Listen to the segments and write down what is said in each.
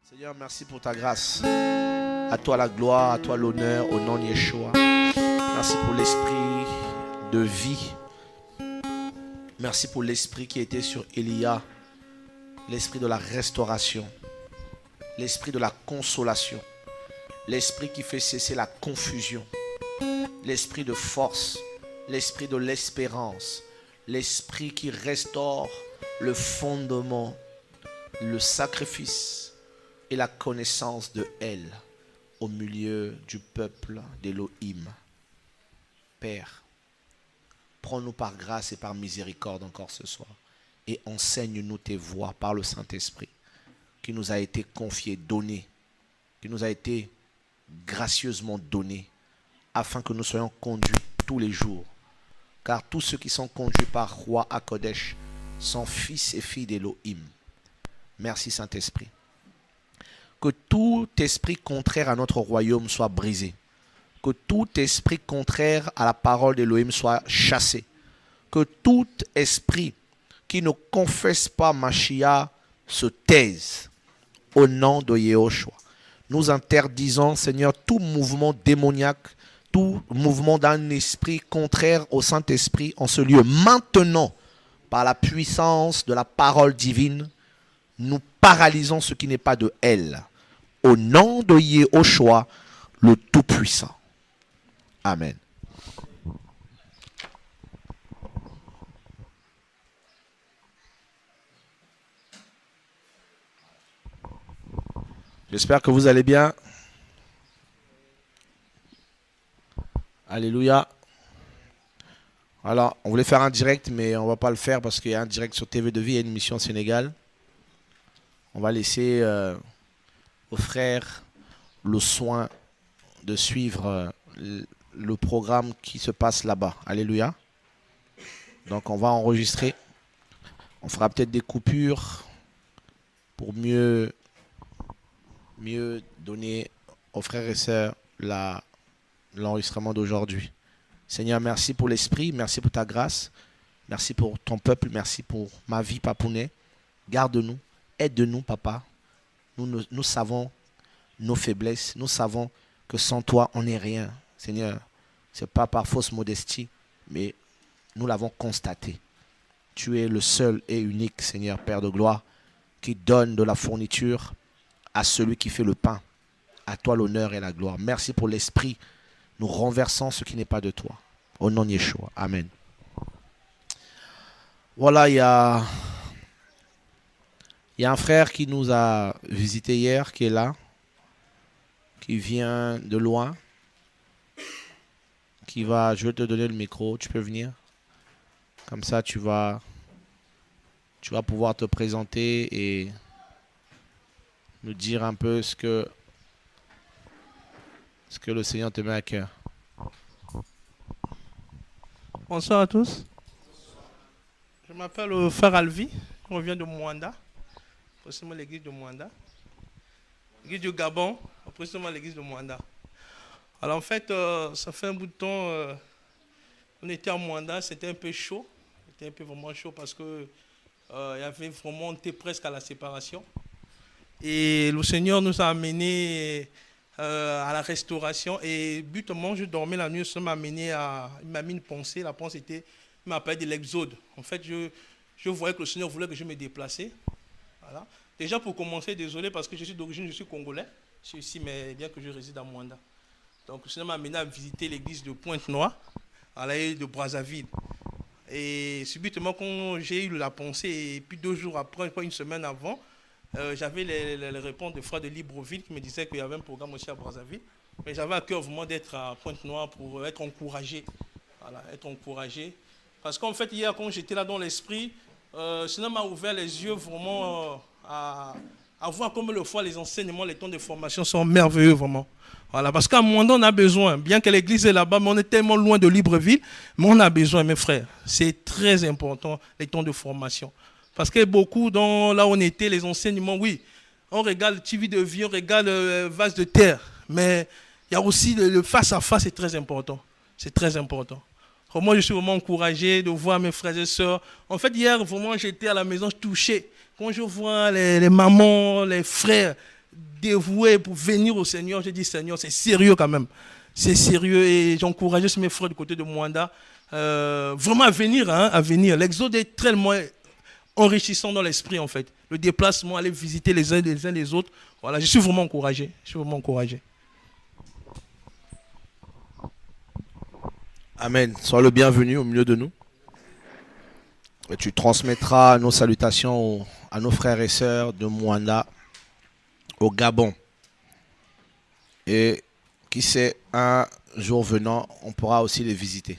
Seigneur, merci pour ta grâce. À toi la gloire, à toi l'honneur, au nom de Yeshua. Merci pour l'esprit de vie. Merci pour l'esprit qui était sur Élia. L'esprit de la restauration. L'esprit de la consolation. L'esprit qui fait cesser la confusion. L'esprit de force. L'esprit de l'espérance. L'esprit qui restaure le fondement, le sacrifice et la connaissance de elle au milieu du peuple d'Élohim. Père, prends-nous par grâce et par miséricorde encore ce soir et enseigne-nous tes voies par le Saint-Esprit qui nous a été confié, donné, qui nous a été gracieusement donné afin que nous soyons conduits tous les jours. Car tous ceux qui sont conduits par Roi Akodesh sont fils et filles d'Élohim. Merci Saint-Esprit. Que tout esprit contraire à notre royaume soit brisé. Que tout esprit contraire à la parole d'Élohim soit chassé. Que tout esprit qui ne confesse pas Mashiach se taise. Au nom de Yehoshua. Nous interdisons, Seigneur, tout mouvement démoniaque, tout mouvement d'un esprit contraire au Saint-Esprit en ce lieu. Maintenant, par la puissance de la parole divine, nous paralysons ce qui n'est pas de elle. Au nom de Yehoshua, le Tout-Puissant. Amen. J'espère que vous allez bien. Alléluia. Alors, on voulait faire un direct, mais on ne va pas le faire parce qu'il y a un direct sur TV de Vie et une émission au Sénégal. On va laisser aux frères le soin de suivre le programme qui se passe là-bas. Alléluia. Donc, on va enregistrer. On fera peut-être des coupures pour mieux donner aux frères et sœurs l'enregistrement d'aujourd'hui. Seigneur, merci pour l'esprit, merci pour ta grâce, merci pour ton peuple, merci pour ma vie, Papounet. Garde-nous, aide-nous, Papa. Nous savons nos faiblesses, nous savons que sans toi, on n'est rien. Seigneur, ce n'est pas par fausse modestie, mais nous l'avons constaté. Tu es le seul et unique, Seigneur, Père de gloire, qui donne de la fourniture à celui qui fait le pain. À toi l'honneur et la gloire. Merci pour l'esprit. Nous renversons ce qui n'est pas de toi. Au nom de Yeshua. Amen. Voilà, il y a un frère qui nous a visité hier, qui est là, qui vient de loin, je vais te donner le micro, tu peux venir. Comme ça, tu vas pouvoir te présenter et nous dire un peu ce que le Seigneur te met à cœur. Bonsoir à tous. Je m'appelle Frère Alvi. On vient de Mwanda, précisément l'église de Mwanda. L'église du Gabon, précisément l'église de Mwanda. Alors en fait, ça fait un bout de temps, on était à Mwanda, c'était un peu chaud. C'était un peu vraiment chaud parce que il y avait vraiment, on était presque à la séparation. Et le Seigneur nous a amenés à la restauration. Et butement, je dormais la nuit, ça m'a amené il m'a mis une pensée. La pensée était, il m'a parlé de l'exode. En fait, je voyais que le Seigneur voulait que je me déplace. Voilà. Déjà pour commencer, désolé parce que je suis d'origine, je suis congolais. Je suis ici, mais bien que je réside à Mwanda. Donc le Seigneur m'a amené à visiter l'église de Pointe-Noire, à l'île de Brazzaville. Et subitement, quand j'ai eu la pensée, et puis 2 jours après, une semaine avant, j'avais les réponses de frères de Libreville qui me disaient qu'il y avait un programme aussi à Brazzaville. Mais j'avais à cœur vraiment d'être à Pointe-Noire pour être encouragé. Voilà, être encouragé. Parce qu'en fait, hier, quand j'étais là dans l'esprit, cela m'a ouvert les yeux vraiment à voir comme le fois les enseignements, les temps de formation sont merveilleux vraiment. Voilà, parce qu'à un moment donné, on a besoin, bien que l'église est là-bas, mais on est tellement loin de Libreville, mais on a besoin, mes frères. C'est très important, les temps de formation. Parce que beaucoup, là où on était, les enseignements, oui, on regarde le TV de vie, on regarde le vase de terre, mais il y a aussi le face-à-face, c'est très important. C'est très important. Alors moi, je suis vraiment encouragé de voir mes frères et sœurs. En fait, hier, vraiment, j'étais à la maison touché. Quand je vois les mamans, les frères, dévoué pour venir au Seigneur. J'ai dit, Seigneur, c'est sérieux quand même. C'est sérieux et j'ai encouragé mes frères du côté de Mwanda vraiment à venir, hein, à venir. L'exode est tellement enrichissant dans l'esprit en fait. Le déplacement, aller visiter les uns les autres. Voilà, je suis vraiment encouragé. Je suis vraiment encouragé. Amen. Sois le bienvenu au milieu de nous. Et tu transmettras nos salutations à nos frères et sœurs de Mwanda, au Gabon. Et qui sait, un jour venant, on pourra aussi les visiter.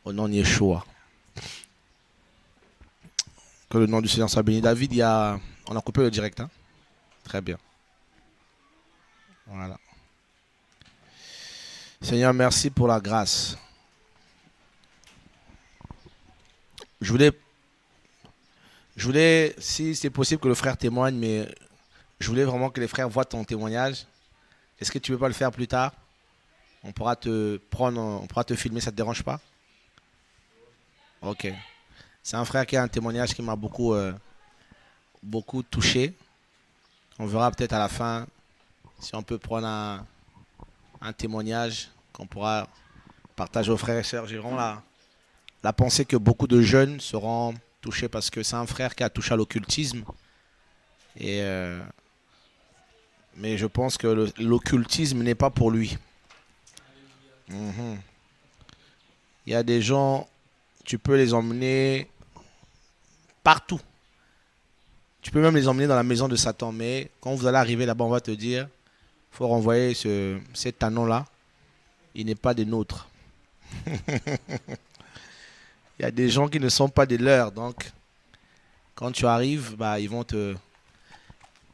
Au nom de Yeshua. Que le nom du Seigneur soit béni. David, on a coupé le direct. Hein? Très bien. Voilà. Seigneur, merci pour la grâce. Je voulais, si c'est possible que le frère témoigne, mais je voulais vraiment que les frères voient ton témoignage. Est-ce que tu ne veux pas le faire plus tard? On pourra te filmer, ça ne te dérange pas? Ok. C'est un frère qui a un témoignage qui m'a beaucoup touché. On verra peut-être à la fin si on peut prendre un témoignage qu'on pourra partager aux frères et sœurs. J'ai vraiment la pensée que beaucoup de jeunes seront touchés parce que c'est un frère qui a touché à l'occultisme. Mais je pense que l'occultisme n'est pas pour lui. Il y a des gens, tu peux les emmener partout. Tu peux même les emmener dans la maison de Satan. Mais quand vous allez arriver là-bas, on va te dire, il faut renvoyer cet anon-là. Il n'est pas des nôtres. Il y a des gens qui ne sont pas des leurs. Donc, quand tu arrives,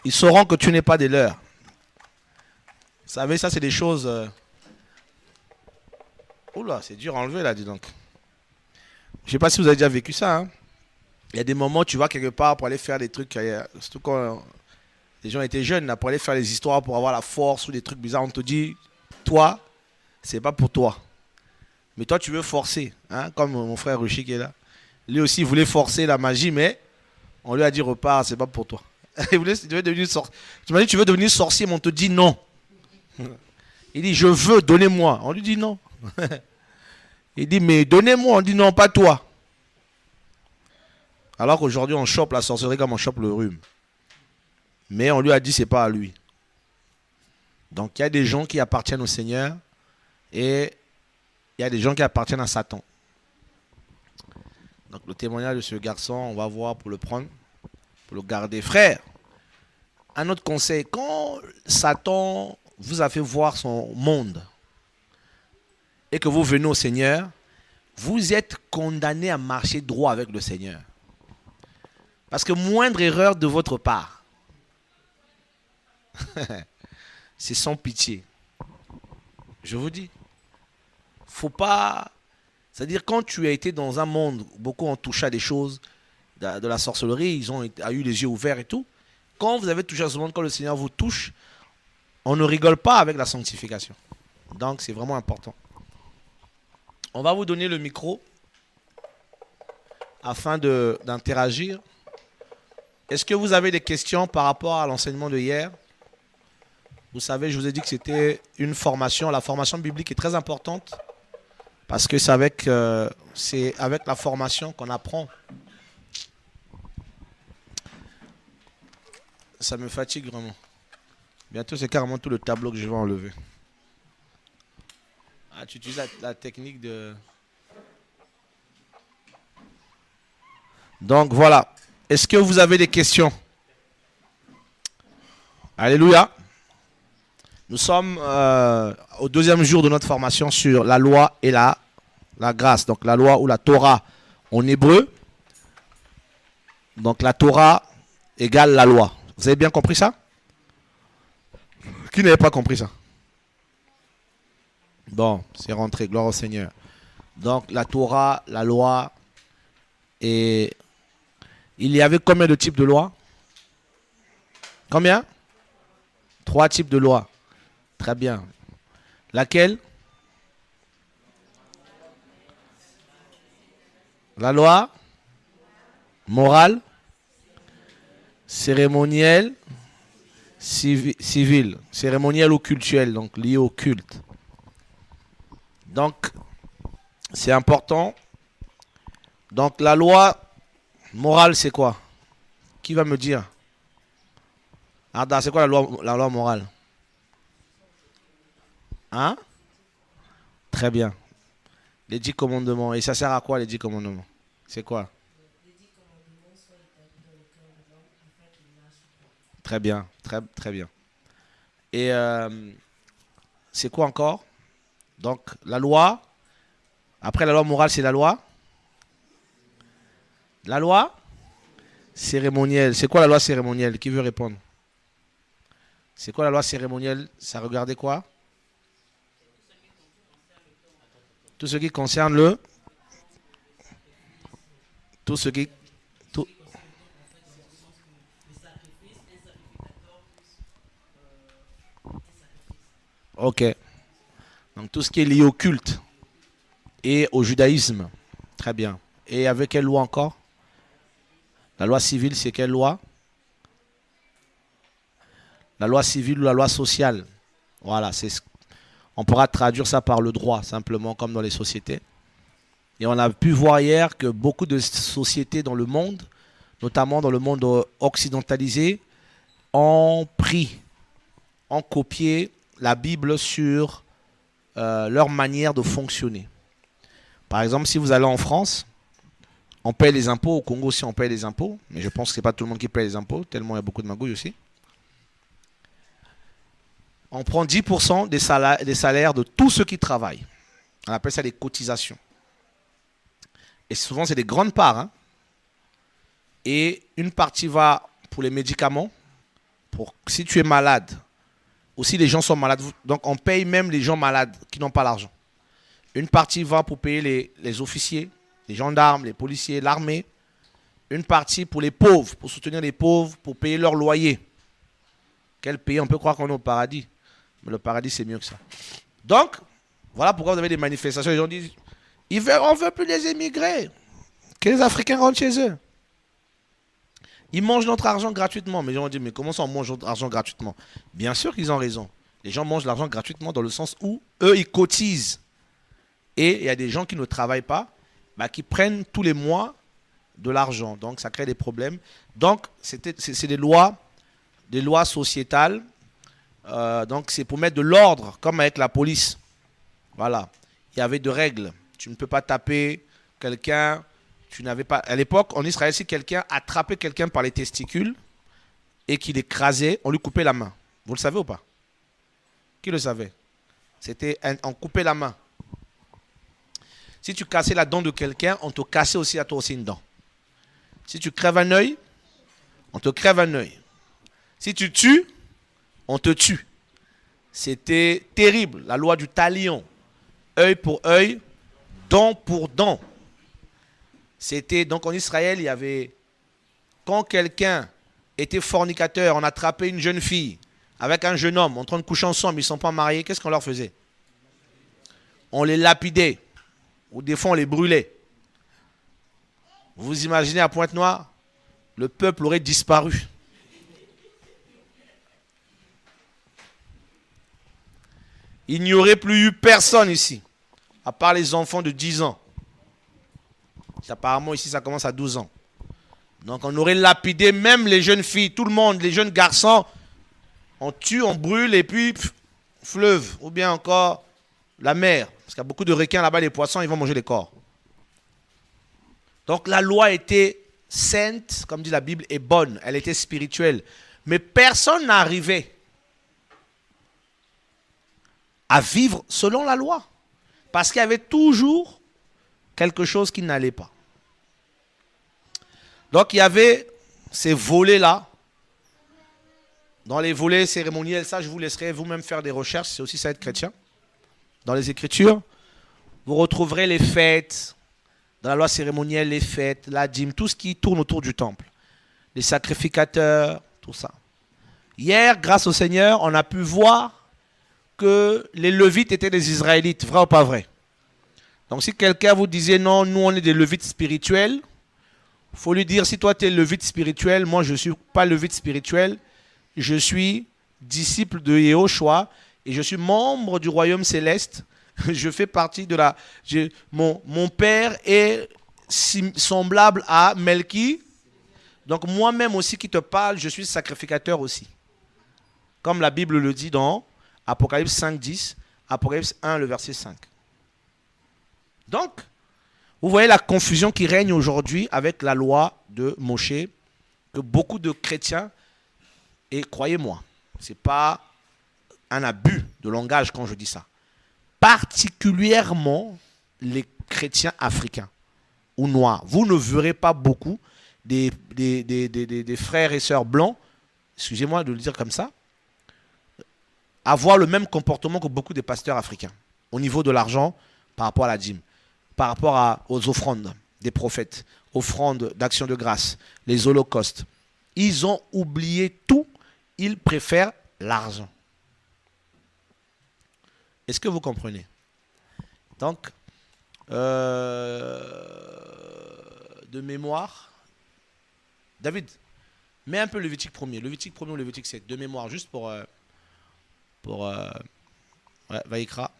ils sauront que tu n'es pas des leurs. Vous savez, ça c'est des choses... Oula, c'est dur à enlever là, dis donc. Je ne sais pas si vous avez déjà vécu ça. Hein. Il y a des moments où tu vas quelque part pour aller faire des trucs, surtout quand les gens étaient jeunes, là, pour aller faire des histoires, pour avoir la force ou des trucs bizarres. On te dit, toi, c'est pas pour toi. Mais toi, tu veux forcer. Hein, comme mon frère Ruchi qui est là. Lui aussi, il voulait forcer la magie, mais on lui a dit, repars, c'est pas pour toi. Tu m'as dit, tu veux devenir sorcier, mais on te dit non. Il dit, je veux, donnez-moi. On lui dit non. Il dit, mais donnez-moi. On dit non, pas toi. Alors qu'aujourd'hui, on chope la sorcellerie comme on chope le rhume. Mais on lui a dit, c'est pas à lui. Donc, il y a des gens qui appartiennent au Seigneur et il y a des gens qui appartiennent à Satan. Donc, le témoignage de ce garçon, on va voir pour le prendre, pour le garder. Frère, un autre conseil, quand Satan vous a fait voir son monde et que vous venez au Seigneur, vous êtes condamné à marcher droit avec le Seigneur. Parce que moindre erreur de votre part, c'est sans pitié. Je vous dis. Faut pas... C'est-à-dire quand tu as été dans un monde où beaucoup ont touché à des choses de la sorcellerie, ils ont eu les yeux ouverts et tout. Quand vous avez touché à ce monde, quand le Seigneur vous touche, on ne rigole pas avec la sanctification. Donc c'est vraiment important. On va vous donner le micro afin d'interagir. Est-ce que vous avez des questions par rapport à l'enseignement de hier? Vous savez, je vous ai dit que c'était une formation. La formation biblique est très importante parce que c'est avec la formation qu'on apprend. Ça me fatigue vraiment. Bientôt, c'est carrément tout le tableau que je vais enlever. Ah, tu utilises la technique de... Donc, voilà. Est-ce que vous avez des questions? Alléluia. Nous sommes au deuxième jour de notre formation sur la loi et la grâce. Donc, la loi ou la Torah en hébreu. Donc, la Torah égale la loi. Vous avez bien compris ça? Qui n'avait pas compris ça? Bon, c'est rentré, gloire au Seigneur. Donc, la Torah, la loi, et il y avait combien de types de lois? Combien? 3 types de lois. Très bien. Laquelle? La loi morale, cérémonielle Civil, cérémoniel ou cultuel, donc lié au culte. Donc, c'est important. Donc, la loi morale, c'est quoi? Qui va me dire? Arda, c'est quoi la loi morale? Hein? Très bien. Les 10 commandements. Et ça sert à quoi les 10 commandements? C'est quoi? Très bien, très, très bien. Et c'est quoi encore? Donc, la loi. Après la loi morale, c'est la loi. La loi cérémonielle. C'est quoi la loi cérémonielle? Qui veut répondre? C'est quoi la loi cérémonielle? Ça regardait quoi? Tout ce qui concerne le... Tout ce qui... Tout... Ok. Donc tout ce qui est lié au culte et au judaïsme. Très bien. Et avec quelle loi encore? La loi civile, c'est quelle loi? La loi civile ou la loi sociale? Voilà, on pourra traduire ça par le droit, simplement, comme dans les sociétés. Et on a pu voir hier que beaucoup de sociétés dans le monde, notamment dans le monde occidentalisé, ont copié la Bible sur leur manière de fonctionner. Par exemple, si vous allez en France, on paye les impôts. Au Congo aussi, on paye les impôts. Mais je pense que ce n'est pas tout le monde qui paye les impôts, tellement il y a beaucoup de magouilles aussi. On prend 10% des salaires de tous ceux qui travaillent. On appelle ça des cotisations. Et souvent, c'est des grandes parts. Hein. Et une partie va pour les médicaments. Si tu es malade, ou si les gens sont malades. Donc, on paye même les gens malades qui n'ont pas l'argent. Une partie va pour payer les officiers, les gendarmes, les policiers, l'armée. Une partie pour les pauvres, pour soutenir les pauvres, pour payer leur loyer. Quel pays? On peut croire qu'on est au paradis. Mais le paradis, c'est mieux que ça. Donc, voilà pourquoi vous avez des manifestations. Les gens disent, on ne veut plus les émigrés. Que les Africains rentrent chez eux. Ils mangent notre argent gratuitement. Mais les gens disent, mais comment ça on mange notre argent gratuitement? Bien sûr qu'ils ont raison. Les gens mangent l'argent gratuitement dans le sens où eux, ils cotisent. Et il y a des gens qui ne travaillent pas, qui prennent tous les mois de l'argent. Donc, ça crée des problèmes. Donc, c'est des lois sociétales. Donc, c'est pour mettre de l'ordre, comme avec la police. Voilà. Il y avait des règles. Tu ne peux pas taper quelqu'un. Tu n'avais pas... À l'époque, en Israël, si quelqu'un attrapait quelqu'un par les testicules et qu'il écrasait, on lui coupait la main. Vous le savez ou pas? Qui le savait? On coupait la main. Si tu cassais la dent de quelqu'un, on te cassait aussi à toi aussi une dent. Si tu crèves un œil, on te crève un œil. Si tu tues, on te tue. C'était terrible, la loi du talion. Œil pour œil, dent pour dent. C'était donc en Israël, il y avait, quand quelqu'un était fornicateur, on attrapait une jeune fille avec un jeune homme en train de coucher ensemble, ils ne sont pas mariés, qu'est-ce qu'on leur faisait? On les lapidait, ou des fois on les brûlait. Vous imaginez à Pointe-Noire, le peuple aurait disparu. Il n'y aurait plus eu personne ici, à part les enfants de 10 ans. Apparemment, ici, ça commence à 12 ans. Donc, on aurait lapidé même les jeunes filles, tout le monde, les jeunes garçons. On tue, on brûle, et puis, fleuve, ou bien encore la mer. Parce qu'il y a beaucoup de requins là-bas, les poissons, ils vont manger les corps. Donc, la loi était sainte, comme dit la Bible, et bonne. Elle était spirituelle. Mais personne n'arrivait à vivre selon la loi. Parce qu'il y avait toujours quelque chose qui n'allait pas. Donc, il y avait ces volets-là. Dans les volets cérémoniels, ça, je vous laisserai vous-même faire des recherches. C'est aussi ça être chrétien. Dans les Écritures, vous retrouverez les fêtes. Dans la loi cérémonielle, les fêtes, la dîme, tout ce qui tourne autour du temple. Les sacrificateurs, tout ça. Hier, grâce au Seigneur, on a pu voir que les Lévites étaient des Israélites. Vrai ou pas vrai? Donc, si quelqu'un vous disait, non, nous, on est des Lévites spirituels, il faut lui dire, si toi, tu es Lévite spirituel, moi, je ne suis pas Lévite spirituel, je suis disciple de Yehoshua et je suis membre du royaume céleste. Je fais partie de la... mon père est semblable à Melki. Donc moi-même aussi qui te parle, je suis sacrificateur aussi. Comme la Bible le dit dans Apocalypse 5, 10, Apocalypse 1, le verset 5. Donc, vous voyez la confusion qui règne aujourd'hui avec la loi de Moshe, que beaucoup de chrétiens, et croyez-moi, ce n'est pas un abus de langage quand je dis ça, particulièrement les chrétiens africains ou noirs. Vous ne verrez pas beaucoup des frères et sœurs blancs, excusez-moi de le dire comme ça, avoir le même comportement que beaucoup des pasteurs africains au niveau de l'argent par rapport à la dîme, par rapport aux offrandes des prophètes, offrandes d'action de grâce, les holocaustes. Ils ont oublié tout, ils préfèrent l'argent. Est-ce que vous comprenez? Donc, de mémoire, David, mets un peu Lévitique 1er. Lévitique 1er ou Lévitique 7, de mémoire, juste pour ouais, Vaïkra.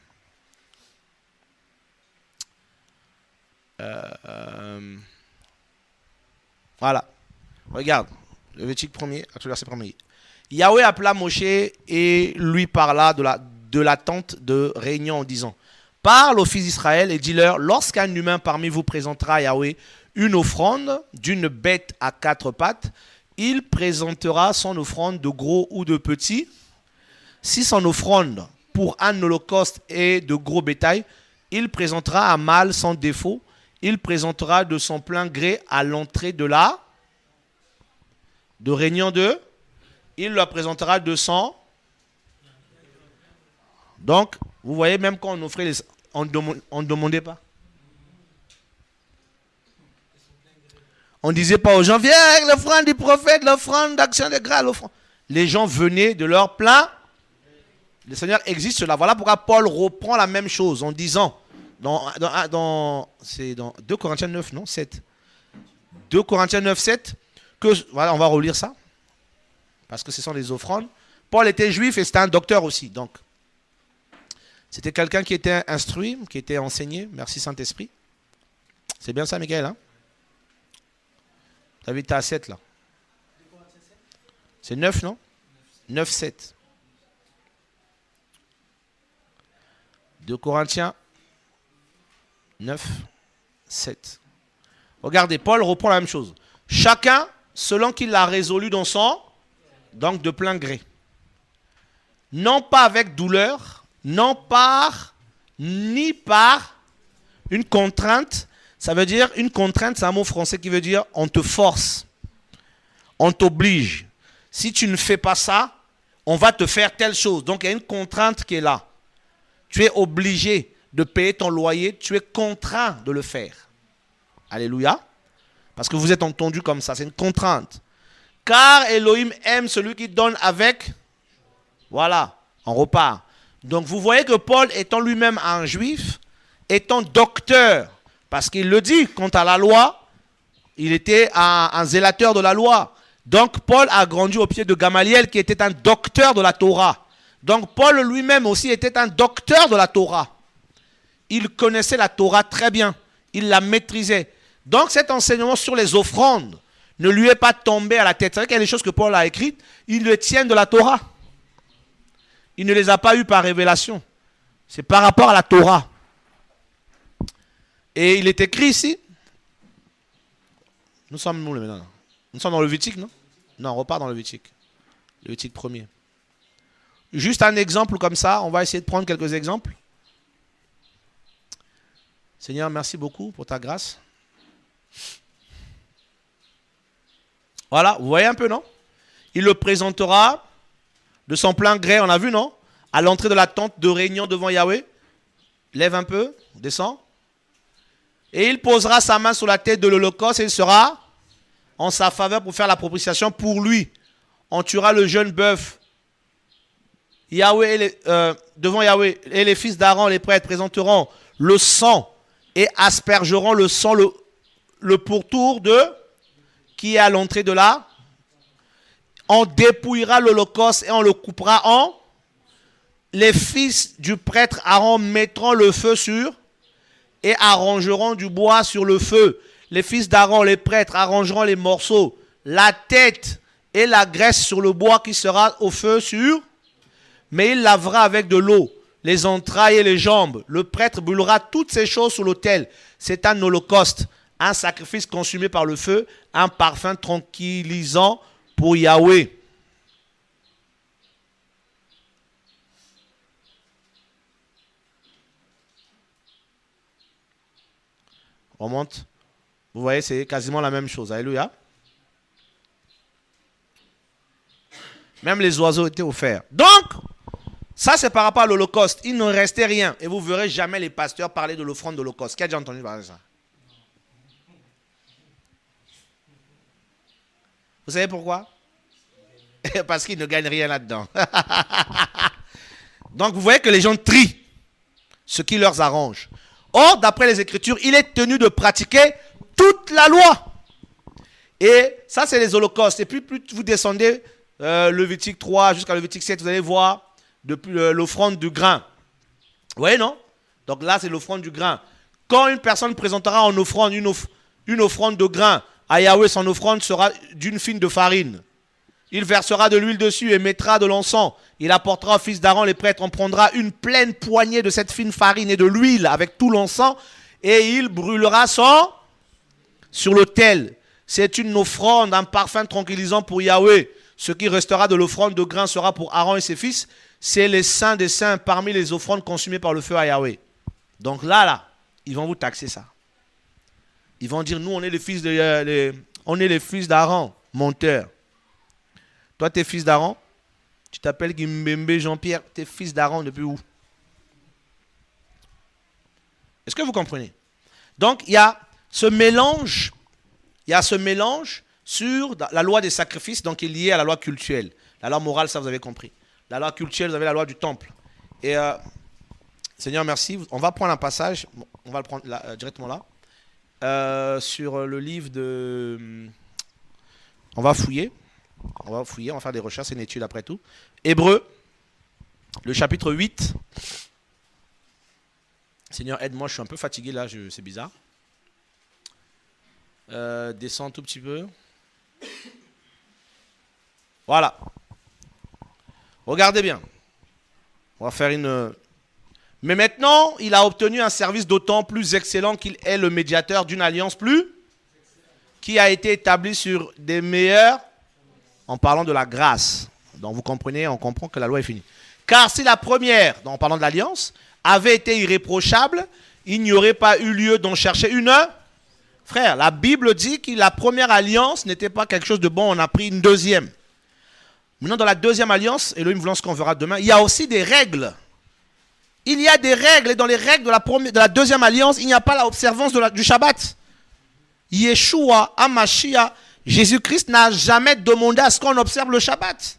Voilà. Regarde, Lévitique 1er, à tout verset 1er. Yahweh appela Moshe et lui parla de la tente de réunion en disant: parle aux fils d'Israël et dis-leur, lorsqu'un humain parmi vous présentera à Yahweh une offrande d'une bête à 4 pattes, il présentera son offrande de gros ou de petit. Si son offrande pour un holocauste est de gros bétail, il présentera un mâle sans défaut. Il présentera de son plein gré à l'entrée de réunion 2. Il leur présentera 200. Donc, vous voyez, même quand on offrait, on ne demandait pas. On ne disait pas aux gens, viens avec l'offrande du prophète, l'offrande d'action de grâce, l'offrande. Les gens venaient de leur plein. Le Seigneur existe cela. Voilà pourquoi Paul reprend la même chose en disant, c'est dans 2 Corinthiens 9, non 7. 2 Corinthiens 9, 7, que, voilà, on va relire ça, parce que ce sont les offrandes. Paul était juif et c'était un docteur aussi, donc c'était quelqu'un qui était instruit, qui était enseigné. Merci Saint-Esprit. C'est bien ça, Michael, hein? David, tu as 7 là. C'est 9, non? 9, 7. 2 Corinthiens 9, 7. Regardez, Paul reprend la même chose. Chacun, selon qu'il l'a résolu dans son, donc de plein gré. Non pas avec douleur, ni par une contrainte. Ça veut dire, une contrainte, c'est un mot français qui veut dire on te force, on t'oblige. Si tu ne fais pas ça, on va te faire telle chose. Donc il y a une contrainte qui est là. Tu es obligé de payer ton loyer, tu es contraint de le faire. Alléluia. Parce que vous êtes entendu comme ça, c'est une contrainte. Car Elohim aime celui qui donne avec. Voilà, on repart. Donc vous voyez que Paul, étant lui-même un juif, étant docteur, parce qu'il le dit, quant à la loi, il était un zélateur de la loi. Donc Paul a grandi au pied de Gamaliel, qui était un docteur de la Torah. Donc Paul lui-même aussi était un docteur de la Torah. Il connaissait la Torah très bien. Il la maîtrisait. Donc cet enseignement sur les offrandes ne lui est pas tombé à la tête. C'est vrai qu'il y a des choses que Paul a écrites, il le tient de la Torah. Il ne les a pas eues par révélation. C'est par rapport à la Torah. Et il est écrit ici. Nous sommes où maintenant? Nous sommes dans le Lévitique, non? Non, on repart dans le Lévitique. Le Lévitique 1er. Juste un exemple comme ça, on va essayer de prendre quelques exemples. Seigneur, merci beaucoup pour ta grâce. Voilà, vous voyez un peu, non? Il le présentera de son plein gré, on a vu, non? À l'entrée de la tente de réunion devant Yahweh. Lève un peu, descend. Et il posera sa main sur la tête de l'holocauste et il sera en sa faveur pour faire la propitiation pour lui. On tuera le jeune bœuf. Devant Yahweh, et les fils d'Aaron, les prêtres, présenteront le sang et aspergeront le sang, le pourtour de qui est à l'entrée de là. On dépouillera l'holocauste et on le coupera en... Les fils du prêtre Aaron mettront le feu sur et arrangeront du bois sur le feu. Les fils d'Aaron, les prêtres, arrangeront les morceaux, la tête et la graisse sur le bois qui sera au feu sur. Mais il lavera avec de l'eau les entrailles et les jambes. Le prêtre brûlera toutes ces choses sur l'autel. C'est un holocauste, un sacrifice consumé par le feu, un parfum tranquillisant pour Yahweh. On monte. Vous voyez, c'est quasiment la même chose. Alléluia. Même les oiseaux étaient offerts. Donc, ça c'est par rapport à l'Holocauste. Il ne restait rien. Et vous verrez jamais les pasteurs parler de l'offrande de l'Holocauste. Qui a déjà entendu parler de ça? Vous savez pourquoi? Parce qu'ils ne gagnent rien là-dedans. Donc, vous voyez que les gens trient ce qui leur arrange. Or, d'après les Écritures, il est tenu de pratiquer toute la loi. Et ça, c'est les holocaustes. Et puis, plus vous descendez, Lévitique 3 jusqu'à Lévitique 7, vous allez voir depuis l'offrande du grain. Vous voyez, non? Donc là, c'est l'offrande du grain. Quand une personne présentera en offrande une offrande de grain à Yahweh, son offrande sera d'une fine de farine. Il versera de l'huile dessus et mettra de l'encens. Il apportera au fils d'Aaron, les prêtres. On prendra une pleine poignée de cette fine farine et de l'huile avec tout l'encens. Et il brûlera sur l'autel. C'est une offrande, un parfum tranquillisant pour Yahweh. Ce qui restera de l'offrande de grain sera pour Aaron et ses fils. C'est les saints des saints parmi les offrandes consumées par le feu à Yahweh. Donc là, ils vont vous taxer ça. Ils vont dire, nous, on est les fils d'Aaron, monteur. Toi, tu es fils d'Aaron. Tu t'appelles Gimbembe Jean-Pierre. Tu es fils d'Aaron depuis où? Est-ce que vous comprenez? Donc, il y a ce mélange. Il y a ce mélange sur la loi des sacrifices, donc qui est liée à la loi cultuelle. La loi morale, ça vous avez compris. La loi cultuelle, vous avez la loi du temple. Et Seigneur, merci. On va prendre un passage. On va le prendre là, directement là. Sur le livre de... On va fouiller. On va faire des recherches, c'est une étude après tout. Hébreux, le chapitre 8. Seigneur, aide-moi, je suis un peu fatigué là, c'est bizarre. Descends un tout petit peu. Voilà. Regardez bien. On va faire une... Mais maintenant, il a obtenu un service d'autant plus excellent qu'il est le médiateur d'une alliance plus qui a été établie sur des meilleurs... En parlant de la grâce. Donc vous comprenez, on comprend que la loi est finie. Car si la première, donc en parlant de l'alliance, avait été irréprochable, il n'y aurait pas eu lieu d'en chercher une. Frère, la Bible dit que la première alliance n'était pas quelque chose de bon, on a pris une deuxième. Maintenant, dans la deuxième alliance, Elohim voulant ce qu'on verra demain, il y a aussi des règles. Il y a des règles, et dans les règles de la deuxième alliance, il n'y a pas l'observance du Shabbat. Yeshua, Hamashiach, Jésus-Christ n'a jamais demandé à ce qu'on observe le Shabbat.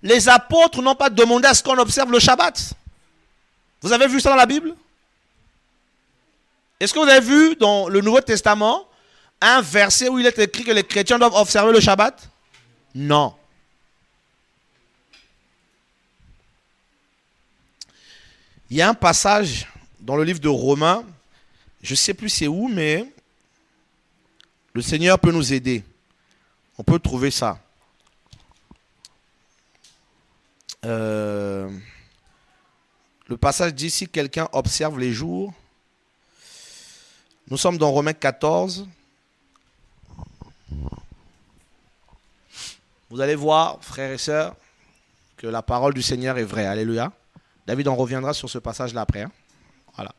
Les apôtres n'ont pas demandé à ce qu'on observe le Shabbat. Vous avez vu ça dans la Bible? Est-ce que vous avez vu dans le Nouveau Testament un verset où il est écrit que les chrétiens doivent observer le Shabbat? Non. Il y a un passage dans le livre de Romains, je ne sais plus c'est où, mais le Seigneur peut nous aider. On peut trouver ça. Le passage dit, si quelqu'un observe les jours, nous sommes dans Romains 14. Vous allez voir, frères et sœurs, que la parole du Seigneur est vraie. Alléluia. David en reviendra sur ce passage-là après. Hein. Voilà.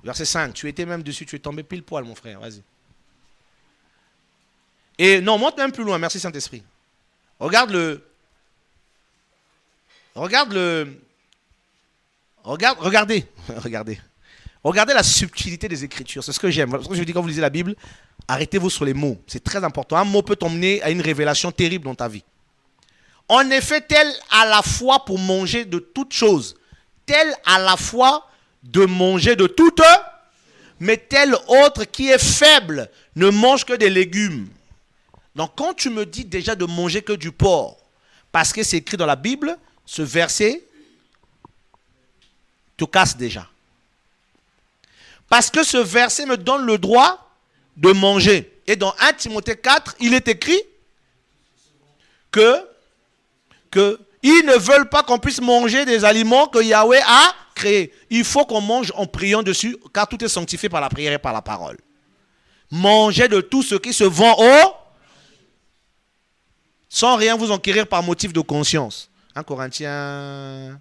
Verset 5. Tu étais même dessus, tu es tombé pile poil, mon frère. Vas-y. Et non, monte même plus loin. Merci Saint-Esprit. Regardez. Regardez la subtilité des Écritures. C'est ce que j'aime. Je vous dis quand vous lisez la Bible, arrêtez-vous sur les mots. C'est très important. Un mot peut t'emmener à une révélation terrible dans ta vie. En effet, tel à la fois pour manger de toutes choses, tel à la fois de manger de toutes, mais tel autre qui est faible ne mange que des légumes. Donc quand tu me dis déjà de manger que du porc, parce que c'est écrit dans la Bible, ce verset te casse déjà. Parce que ce verset me donne le droit de manger. Et dans 1 Timothée 4, il est écrit que ils ne veulent pas qu'on puisse manger des aliments que Yahweh a créés. Il faut qu'on mange en priant dessus, car tout est sanctifié par la prière et par la parole. Mangez de tout ce qui se vend sans rien vous enquérir par motif de conscience. 1 Corinthiens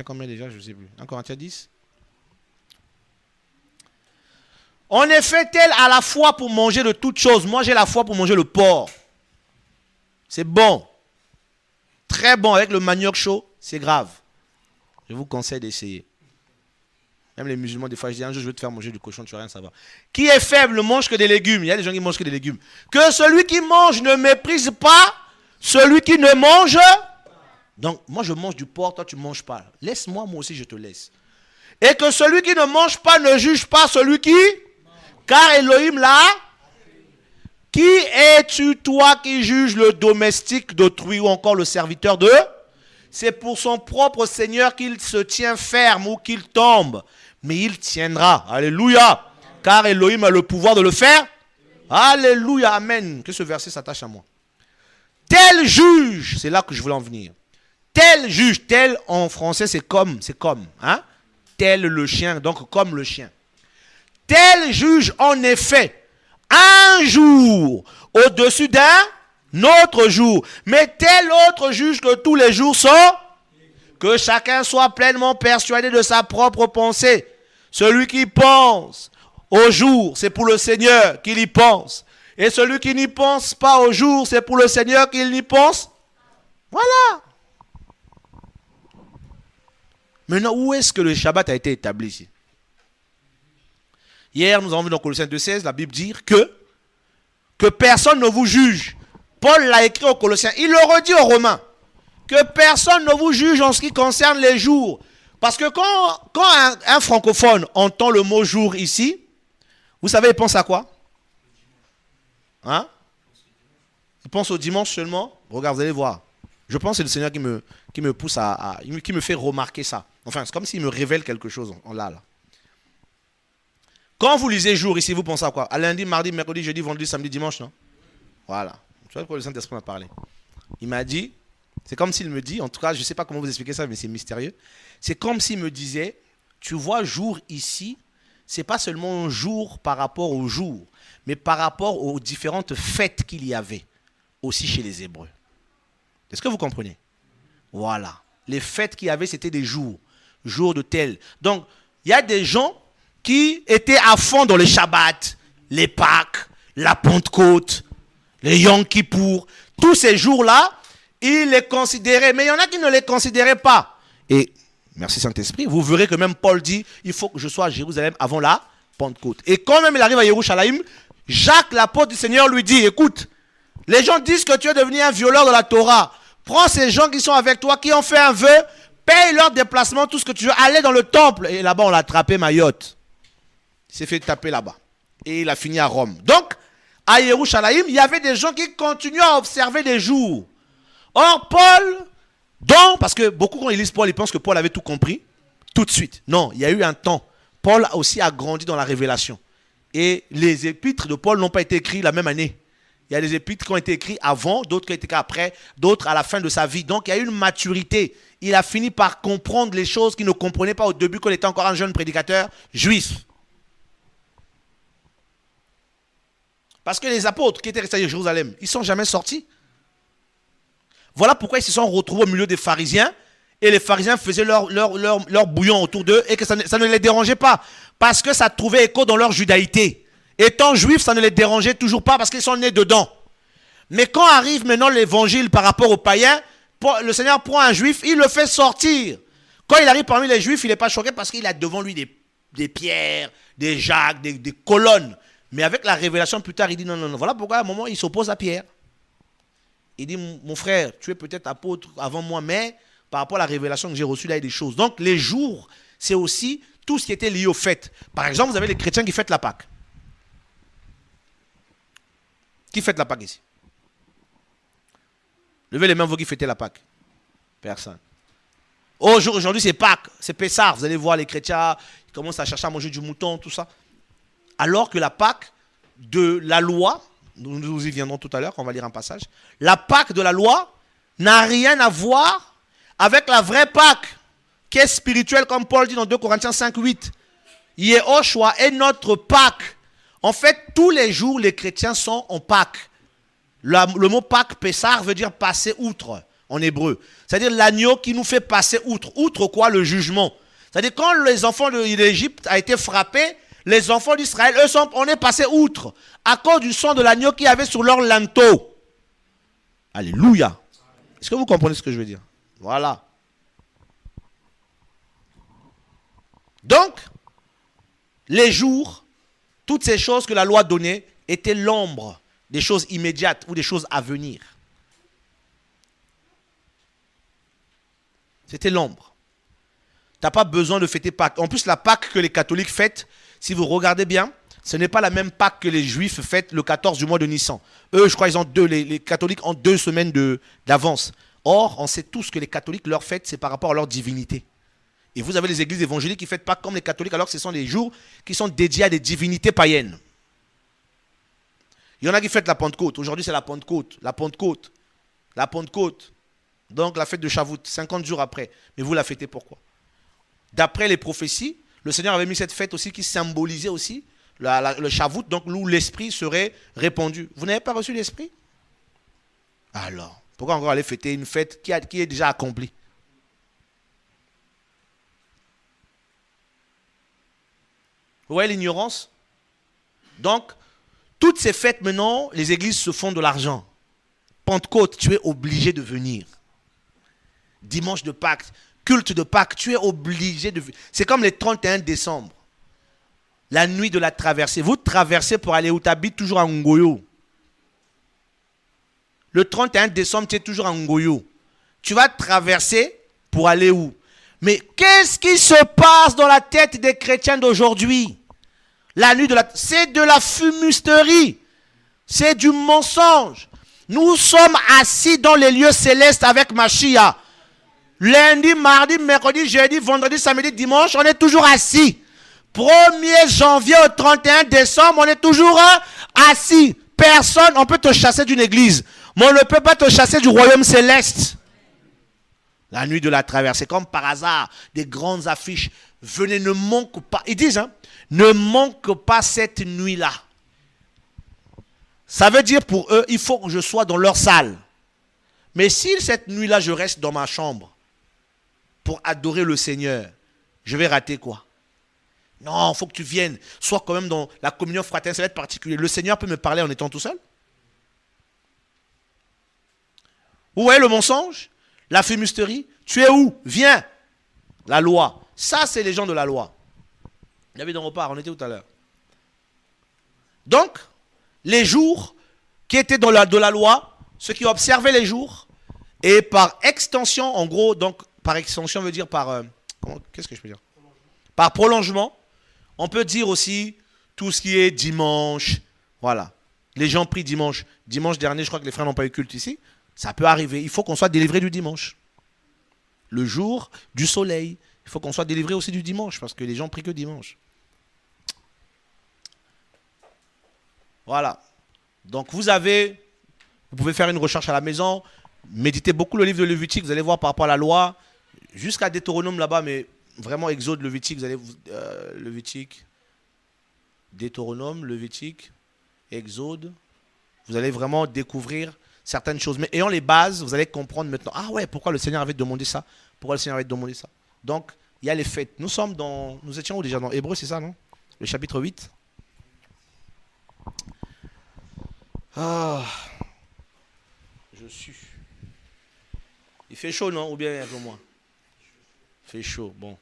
combien déjà? Je ne sais plus. 1 Corinthiens 10. En effet, tel a la foi pour manger de toutes choses. Moi, j'ai la foi pour manger le porc. C'est bon. Très bon avec le manioc chaud. C'est grave. Je vous conseille d'essayer. Même les musulmans, des fois, je dis un jour, je vais te faire manger du cochon, tu vas rien savoir. Qui est faible ne mange que des légumes. Il y a des gens qui mangent que des légumes. Que celui qui mange ne méprise pas celui qui ne mange. Donc, moi, je mange du porc, toi, tu ne manges pas. Laisse-moi, moi aussi, je te laisse. Et que celui qui ne mange pas ne juge pas celui qui... Car Elohim là, qui es-tu toi qui juges le domestique d'autrui ou encore le serviteur de? C'est pour son propre Seigneur qu'il se tient ferme ou qu'il tombe. Mais il tiendra. Alléluia. Car Elohim a le pouvoir de le faire. Alléluia. Amen. Que ce verset s'attache à moi. Tel juge, c'est là que je voulais en venir. Tel juge, tel en français c'est comme. Hein? Tel le chien, donc comme le chien. Tel juge en effet un jour au-dessus d'un autre jour. Mais tel autre juge que tous les jours sont, que chacun soit pleinement persuadé de sa propre pensée. Celui qui pense au jour, c'est pour le Seigneur qu'il y pense. Et celui qui n'y pense pas au jour, c'est pour le Seigneur qu'il n'y pense. Voilà. Maintenant, où est-ce que le Shabbat a été établi ici? Hier, nous avons vu dans Colossiens 2,16, la Bible dire que personne ne vous juge. Paul l'a écrit aux Colossiens. Il le redit aux Romains. Que personne ne vous juge en ce qui concerne les jours. Parce que quand un francophone entend le mot jour ici, vous savez, il pense à quoi? Hein? Il pense au dimanche seulement. Regarde, vous allez voir. Je pense que c'est le Seigneur qui me pousse qui me fait remarquer ça. Enfin, c'est comme s'il me révèle quelque chose là. Quand vous lisez jour ici, vous pensez à quoi? À lundi, mardi, mercredi, jeudi, vendredi, samedi, dimanche, non? Voilà. Tu vois quoi le Saint-Esprit m'a parlé. Il m'a dit, c'est comme s'il me dit, en tout cas, je ne sais pas comment vous expliquer ça, mais c'est mystérieux. C'est comme s'il me disait, tu vois, jour ici, ce n'est pas seulement un jour par rapport au jour, mais par rapport aux différentes fêtes qu'il y avait aussi chez les Hébreux. Est-ce que vous comprenez? Voilà. Les fêtes qu'il y avait, c'était des jours. Jours de tel. Donc, il y a des gens qui étaient à fond dans les Shabbats, les Pâques, la Pentecôte, les Yom Kippour. Tous ces jours-là, ils les considéraient. Mais il y en a qui ne les considéraient pas. Et, merci Saint-Esprit, vous verrez que même Paul dit, il faut que je sois à Jérusalem avant la Pentecôte. Et quand même il arrive à Yerushalayim, Jacques, l'apôtre du Seigneur, lui dit, écoute, les gens disent que tu es devenu un violeur de la Torah. Prends ces gens qui sont avec toi, qui ont fait un vœu, paye leur déplacement, tout ce que tu veux, allez dans le temple. Et là-bas, on l'a attrapé, Mayotte. Il s'est fait taper là-bas. Et il a fini à Rome. Donc, à Yerushalayim, il y avait des gens qui continuaient à observer les jours. Or, Paul, parce que beaucoup quand ils lisent Paul, ils pensent que Paul avait tout compris, tout de suite. Non, il y a eu un temps. Paul aussi a grandi dans la révélation. Et les épîtres de Paul n'ont pas été écrits la même année. Il y a des épîtres qui ont été écrits avant, d'autres qui ont été écrits après, d'autres à la fin de sa vie. Donc, il y a eu une maturité. Il a fini par comprendre les choses qu'il ne comprenait pas au début quand il était encore un jeune prédicateur juif. Parce que les apôtres qui étaient restés à Jérusalem, ils ne sont jamais sortis. Voilà pourquoi ils se sont retrouvés au milieu des pharisiens. Et les pharisiens faisaient leur bouillon autour d'eux et que ça ne les dérangeait pas. Parce que ça trouvait écho dans leur judaïté. Étant juifs, ça ne les dérangeait toujours pas parce qu'ils sont nés dedans. Mais quand arrive maintenant l'évangile par rapport aux païens, le Seigneur prend un juif, il le fait sortir. Quand il arrive parmi les juifs, il n'est pas choqué parce qu'il a devant lui des pierres, des Jacques, des colonnes. Mais avec la révélation plus tard, il dit non. Voilà pourquoi à un moment, il s'oppose à Pierre. Il dit, mon frère, tu es peut-être apôtre avant moi, mais par rapport à la révélation que j'ai reçue, là, il y a des choses. Donc, les jours, c'est aussi tout ce qui était lié aux fêtes. Par exemple, vous avez les chrétiens qui fêtent la Pâque. Qui fête la Pâque ici? Levez les mains, vous qui fêtez la Pâque. Personne. Aujourd'hui, c'est Pâques, c'est Pessah. Vous allez voir les chrétiens, ils commencent à chercher à manger du mouton, tout ça. Alors que la Pâque de la loi, nous y viendrons tout à l'heure, on va lire un passage. La Pâque de la loi n'a rien à voir avec la vraie Pâque, qui est spirituelle, comme Paul dit dans 2 Corinthiens 5:8. Yehoshua est notre Pâque. En fait, tous les jours, les chrétiens sont en Pâque. Le mot Pâque, Pessah, veut dire passer outre en hébreu. C'est-à-dire l'agneau qui nous fait passer outre. Outre quoi? Le jugement. C'est-à-dire quand les enfants de l'Égypte ont été frappés, les enfants d'Israël, on est passé outre à cause du sang de l'agneau qui avait sur leur linteau. Alléluia. Est-ce que vous comprenez ce que je veux dire? Voilà. Donc, les jours, toutes ces choses que la loi donnait étaient l'ombre des choses immédiates ou des choses à venir. C'était l'ombre. Tu n'as pas besoin de fêter Pâques. En plus, la Pâque que les catholiques fêtent, si vous regardez bien, ce n'est pas la même Pâque que les juifs fêtent le 14 du mois de Nissan. Eux, je crois, les catholiques ont 2 semaines d'avance. Or, on sait tous que les catholiques, leur fête, c'est par rapport à leur divinité. Et vous avez les églises évangéliques qui ne fêtent pas comme les catholiques, alors que ce sont des jours qui sont dédiés à des divinités païennes. Il y en a qui fêtent la Pentecôte. Aujourd'hui, c'est la Pentecôte. La Pentecôte. La Pentecôte. Donc, la fête de Shavuot, 50 jours après. Mais vous la fêtez pourquoi? D'après les prophéties, le Seigneur avait mis cette fête aussi qui symbolisait aussi le Shavuot, donc où l'esprit serait répandu. Vous n'avez pas reçu l'esprit? Alors, pourquoi encore aller fêter une fête qui est déjà accomplie? Vous voyez l'ignorance? Donc, toutes ces fêtes maintenant, les églises se font de l'argent. Pentecôte, tu es obligé de venir. Dimanche de Pâques, culte de Pâques, tu es obligé de venir. C'est comme les 31 décembre. La nuit de la traversée. Vous traversez pour aller où? Tu habites toujours à Ngoyo. Le 31 décembre, tu es toujours à Ngoyo. Tu vas traverser pour aller où? Mais qu'est-ce qui se passe dans la tête des chrétiens d'aujourd'hui? La nuit de la... C'est de la fumisterie. C'est du mensonge. Nous sommes assis dans les lieux célestes avec Mashiach. Lundi, mardi, mercredi, jeudi, vendredi, samedi, dimanche, on est toujours assis. 1er janvier au 31 décembre, on est toujours assis. Personne, on peut te chasser d'une église, mais on ne peut pas te chasser du royaume céleste. La nuit de la traversée, comme par hasard, des grandes affiches. Venez, ne manque pas. Ils disent, ne manque pas cette nuit-là. Ça veut dire pour eux, il faut que je sois dans leur salle. Mais si cette nuit-là, je reste dans ma chambre pour adorer le Seigneur, je vais rater quoi? Non, il faut que tu viennes. Sois quand même dans la communion fraternelle, ça va être particulier. Le Seigneur peut me parler en étant tout seul. Vous voyez le mensonge? La fumisterie? Tu es où? Viens. La loi. Ça, c'est les gens de la loi. David, on repart, on était tout à l'heure. Donc, les jours qui étaient de la loi, ceux qui observaient les jours, et par extension, en gros, donc par extension veut dire par... qu'est-ce que je peux dire? Par prolongement, on peut dire aussi tout ce qui est dimanche. Voilà. Les gens prient dimanche. Dimanche dernier, je crois que les frères n'ont pas eu culte ici. Ça peut arriver. Il faut qu'on soit délivré du dimanche. Le jour du soleil. Il faut qu'on soit délivré aussi du dimanche parce que les gens prient que dimanche. Voilà. Donc vous pouvez faire une recherche à la maison, méditez beaucoup le livre de Lévitique, vous allez voir par rapport à la loi, jusqu'à Deutéronome là-bas, mais vraiment Exode, Lévitique, vous allez Lévitique, Deutéronome, Lévitique, Exode, vous allez vraiment découvrir certaines choses. Mais ayant les bases, vous allez comprendre maintenant, ah ouais, pourquoi le Seigneur avait demandé ça? Pourquoi le Seigneur avait demandé ça? Donc, il y a les fêtes. Nous étions où déjà dans Hébreu, c'est ça, non? Le chapitre 8. Ah, je suis. Il fait chaud, non? Ou bien un peu moins? Il fait chaud, bon.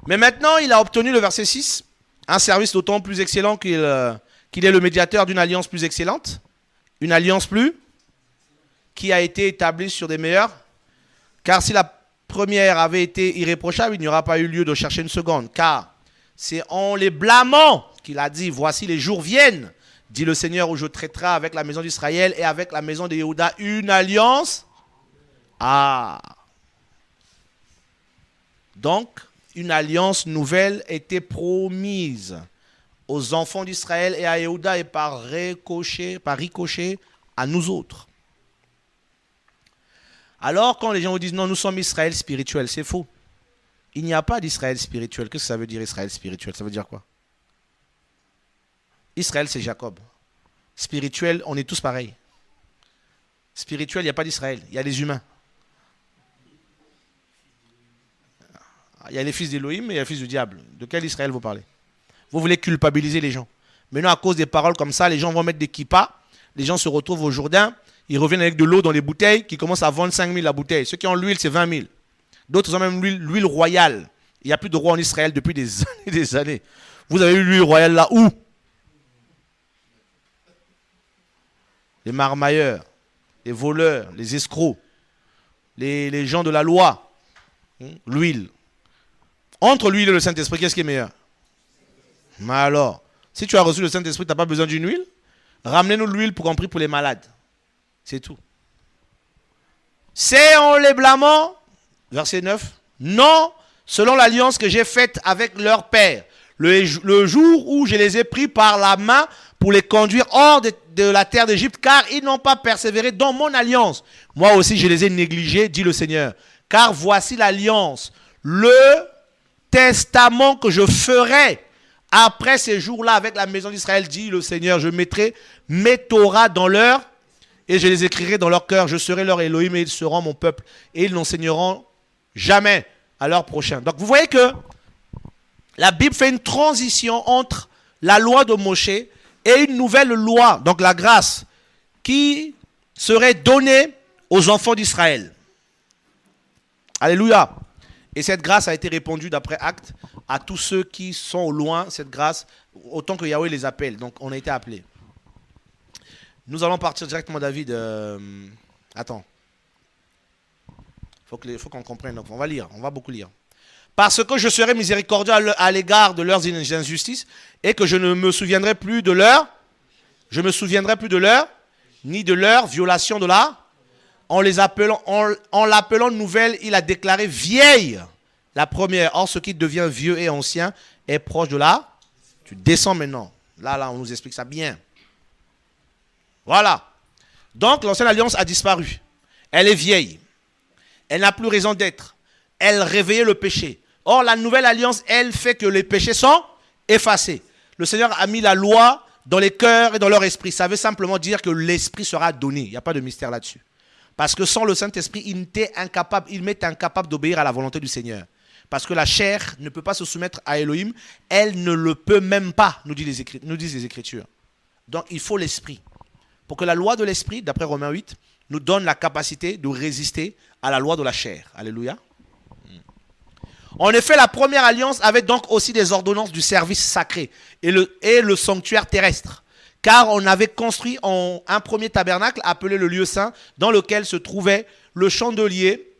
Mais maintenant, il a obtenu le verset 6, un service d'autant plus excellent qu'il est le médiateur d'une alliance plus excellente, une alliance plus qui a été établie sur des meilleurs. Car si la première avait été irréprochable, il n'y aura pas eu lieu de chercher une seconde. Car c'est en les blâmant qu'il a dit, voici les jours viennent, Dit le Seigneur, où je traiterai avec la maison d'Israël et avec la maison de Yehuda une alliance. Ah. Donc, une alliance nouvelle était promise aux enfants d'Israël et à Yehuda et par ricochet à nous autres. Alors, quand les gens vous disent non, nous sommes Israël spirituel, c'est faux. Il n'y a pas d'Israël spirituel. Qu'est-ce que ça veut dire Israël spirituel? Ça veut dire quoi? Israël, c'est Jacob. Spirituel, on est tous pareils. Spirituel, il n'y a pas d'Israël. Il y a les humains. Il y a les fils d'Élohim et il y a les fils du diable. De quel Israël vous parlez? Vous voulez culpabiliser les gens. Maintenant, à cause des paroles comme ça, les gens vont mettre des kippas. Les gens se retrouvent au Jourdain. Ils reviennent avec de l'eau dans les bouteilles qui commencent à vendre 5 000 la bouteille. Ceux qui ont l'huile, c'est 20 000. D'autres ont même l'huile royale. Il n'y a plus de roi en Israël depuis des années et des années. Vous avez eu l'huile royale là où? Les marmailleurs, les voleurs, les escrocs, les gens de la loi. L'huile. Entre l'huile et le Saint-Esprit, qu'est-ce qui est meilleur? Mais alors, si tu as reçu le Saint-Esprit, tu n'as pas besoin d'une huile? Ramenez-nous l'huile pour qu'on prie pour les malades. C'est tout. C'est en les blâmant, verset 9, non, selon l'alliance que j'ai faite avec leur père, le jour où je les ai pris par la main pour les conduire hors de la terre d'Égypte, car ils n'ont pas persévéré dans mon alliance. Moi aussi, je les ai négligés, dit le Seigneur. Car voici l'alliance, le testament que je ferai après ces jours-là avec la maison d'Israël, dit le Seigneur. Je mettrai mes Torahs dans leur et je les écrirai dans leur cœur. Je serai leur Elohim et ils seront mon peuple. Et ils n'enseigneront jamais à leur prochain. Donc vous voyez que la Bible fait une transition entre la loi de Moshe et une nouvelle loi, donc la grâce, qui serait donnée aux enfants d'Israël. Alléluia. Et cette grâce a été répandue d'après Actes à tous ceux qui sont au loin, cette grâce, autant que Yahweh les appelle. Donc on a été appelés. Nous allons partir directement, David. Attends. Il faut qu'on comprenne. Donc, on va lire, on va beaucoup lire. Parce que je serai miséricordieux à l'égard de leurs injustices et que je ne me souviendrai plus de leur, ni de leur violation de la. En l'appelant nouvelle, il a déclaré vieille la première. Or, ce qui devient vieux et ancien est proche de là. Tu descends maintenant. Là, on nous explique ça bien. Voilà. Donc, l'ancienne alliance a disparu. Elle est vieille. Elle n'a plus raison d'être. Elle réveillait le péché. Or, la nouvelle alliance, elle fait que les péchés sont effacés. Le Seigneur a mis la loi dans les cœurs et dans leur esprit. Ça veut simplement dire que l'esprit sera donné. Il n'y a pas de mystère là-dessus. Parce que sans le Saint-Esprit, il m'est incapable d'obéir à la volonté du Seigneur. Parce que la chair ne peut pas se soumettre à Elohim. Elle ne le peut même pas, nous disent les Écritures. Donc, il faut l'esprit. Pour que la loi de l'esprit, d'après Romains 8, nous donne la capacité de résister à la loi de la chair. Alléluia. En effet, la première alliance avait donc aussi des ordonnances du service sacré et le sanctuaire terrestre. Car on avait construit un premier tabernacle appelé le lieu saint, dans lequel se trouvait le chandelier,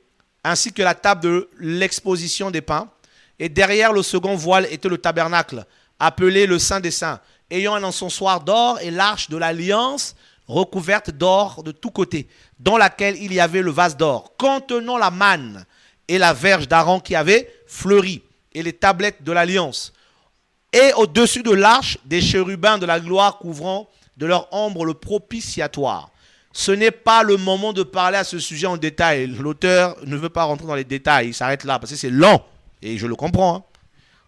ainsi que la table de l'exposition des pains. Et derrière le second voile était le tabernacle, appelé le Saint des Saints, ayant un encensoir d'or et l'arche de l'alliance recouverte d'or de tous côtés, dans laquelle il y avait le vase d'or, contenant la manne et la verge d'Aaron qui avait fleuri, et les tablettes de l'alliance. Et au-dessus de l'arche, des chérubins de la gloire couvrant de leur ombre le propitiatoire. Ce n'est pas le moment de parler à ce sujet en détail. L'auteur ne veut pas rentrer dans les détails. Il s'arrête là parce que c'est long. Et je le comprends. Hein.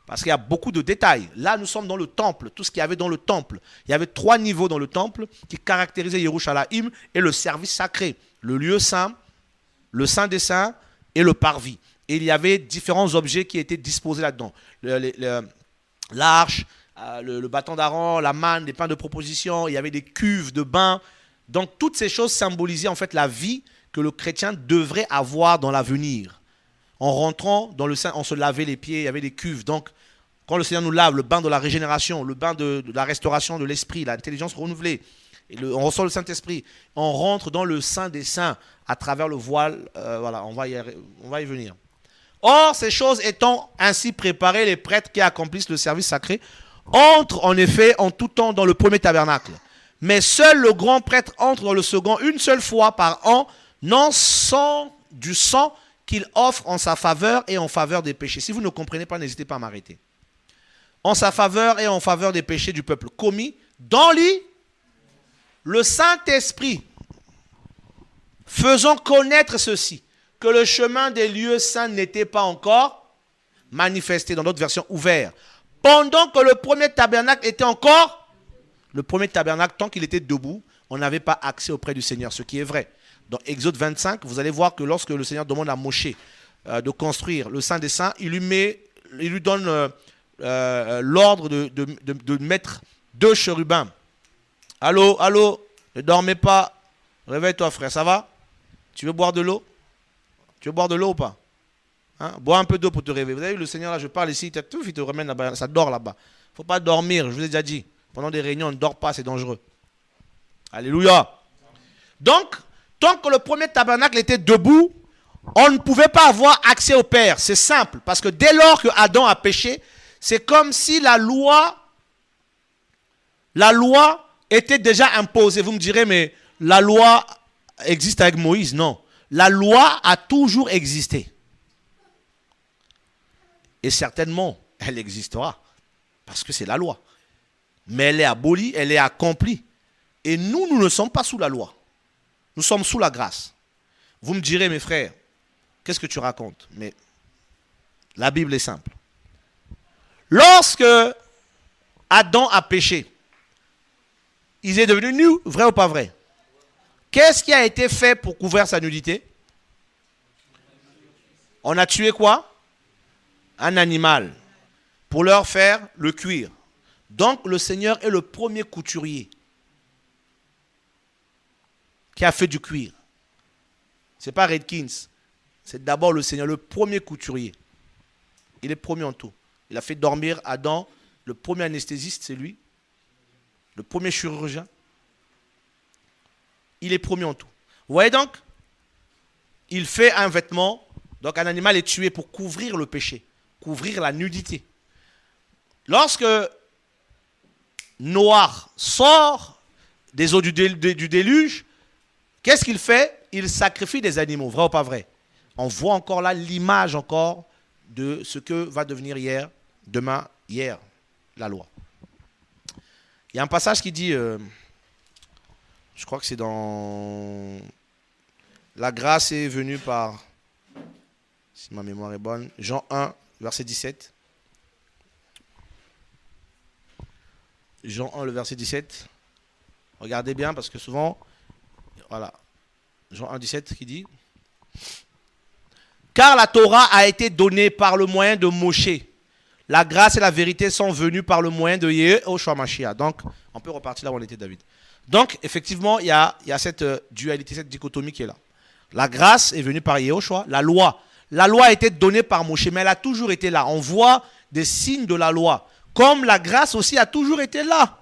Parce qu'il y a beaucoup de détails. Là, nous sommes dans le temple. Tout ce qu'il y avait dans le temple. Il y avait 3 niveaux dans le temple qui caractérisaient Yerushalayim et le service sacré. Le lieu saint, le saint des saints et le parvis. Et il y avait différents objets qui étaient disposés là-dedans. L'arche, le bâton d'Aaron, la manne, les pains de proposition, il y avait des cuves de bain. Donc toutes ces choses symbolisaient en fait la vie que le chrétien devrait avoir dans l'avenir. En rentrant dans le sein, on se lavait les pieds, il y avait des cuves. Donc quand le Seigneur nous lave, le bain de la régénération, le bain de la restauration de l'esprit, l'intelligence renouvelée, on ressort le Saint-Esprit, on rentre dans le Saint des Saints à travers le voile. Voilà, on va y venir. Or, ces choses étant ainsi préparées, les prêtres qui accomplissent le service sacré entrent en effet en tout temps dans le premier tabernacle, Mais seul le grand prêtre entre dans le second une seule fois par an, non sans du sang qu'il offre en sa faveur et en faveur des péchés. Si vous ne comprenez pas, n'hésitez pas à m'arrêter. En sa faveur et en faveur des péchés du peuple commis dans le Saint-Esprit, faisant connaître ceci, que le chemin des lieux saints n'était pas encore manifesté, dans d'autres versions ouvert. Pendant que le premier tabernacle était encore, le premier tabernacle, tant qu'il était debout, on n'avait pas accès auprès du Seigneur, ce qui est vrai. Dans Exode 25, vous allez voir que lorsque le Seigneur demande à Moshe de construire le Saint des Saints, il lui donne l'ordre de mettre 2 chérubins. Allô, ne dormez pas. Réveille-toi, frère, ça va? Tu veux boire de l'eau? Tu veux boire de l'eau ou pas? Hein? Bois un peu d'eau pour te réveiller. Vous avez vu, le Seigneur, là, je parle ici, il te ramène là-bas, ça dort là-bas. Il ne faut pas dormir, je vous ai déjà dit. Pendant des réunions, on ne dort pas, c'est dangereux. Alléluia. Donc, tant que le premier tabernacle était debout, on ne pouvait pas avoir accès au Père. C'est simple, parce que dès lors que Adam a péché, c'est comme si la loi était déjà imposée. Vous me direz, mais la loi existe avec Moïse? Non. La loi a toujours existé. Et certainement, elle existera, parce que c'est la loi. Mais elle est abolie, elle est accomplie. Et nous ne sommes pas sous la loi. Nous sommes sous la grâce. Vous me direz, mes frères, qu'est-ce que tu racontes? Mais la Bible est simple. Lorsque Adam a péché, il est devenu nu, vrai ou pas vrai? Qu'est-ce qui a été fait pour couvrir sa nudité? On a tué quoi? Un animal. Pour leur faire le cuir. Donc le Seigneur est le premier couturier qui a fait du cuir. Ce n'est pas Redkins. C'est d'abord le Seigneur, le premier couturier. Il est premier en tout. Il a fait dormir Adam. Le premier anesthésiste, c'est lui. Le premier chirurgien. Il est premier en tout. Vous voyez donc? Il fait un vêtement. Donc un animal est tué pour couvrir le péché. Couvrir la nudité. Lorsque Noah sort des eaux du déluge, qu'est-ce qu'il fait? Il sacrifie des animaux, vrai ou pas vrai? On voit encore là l'image encore de ce que va devenir demain, la loi. Il y a un passage qui dit, je crois que c'est dans la grâce est venue par, si ma mémoire est bonne, Jean 1, verset 17. Jean 1, le verset 17. Regardez bien parce que souvent, voilà, Jean 1, 17 qui dit, car la Torah a été donnée par le moyen de Moshe. La grâce et la vérité sont venues par le moyen de Yehoshua Mashiach. Donc, on peut repartir là où on était, David. Donc, effectivement, il y a cette dualité, cette dichotomie qui est là. La grâce est venue par Yehoshua. La loi a été donnée par Moshe, mais elle a toujours été là. On voit des signes de la loi. Comme la grâce aussi a toujours été là.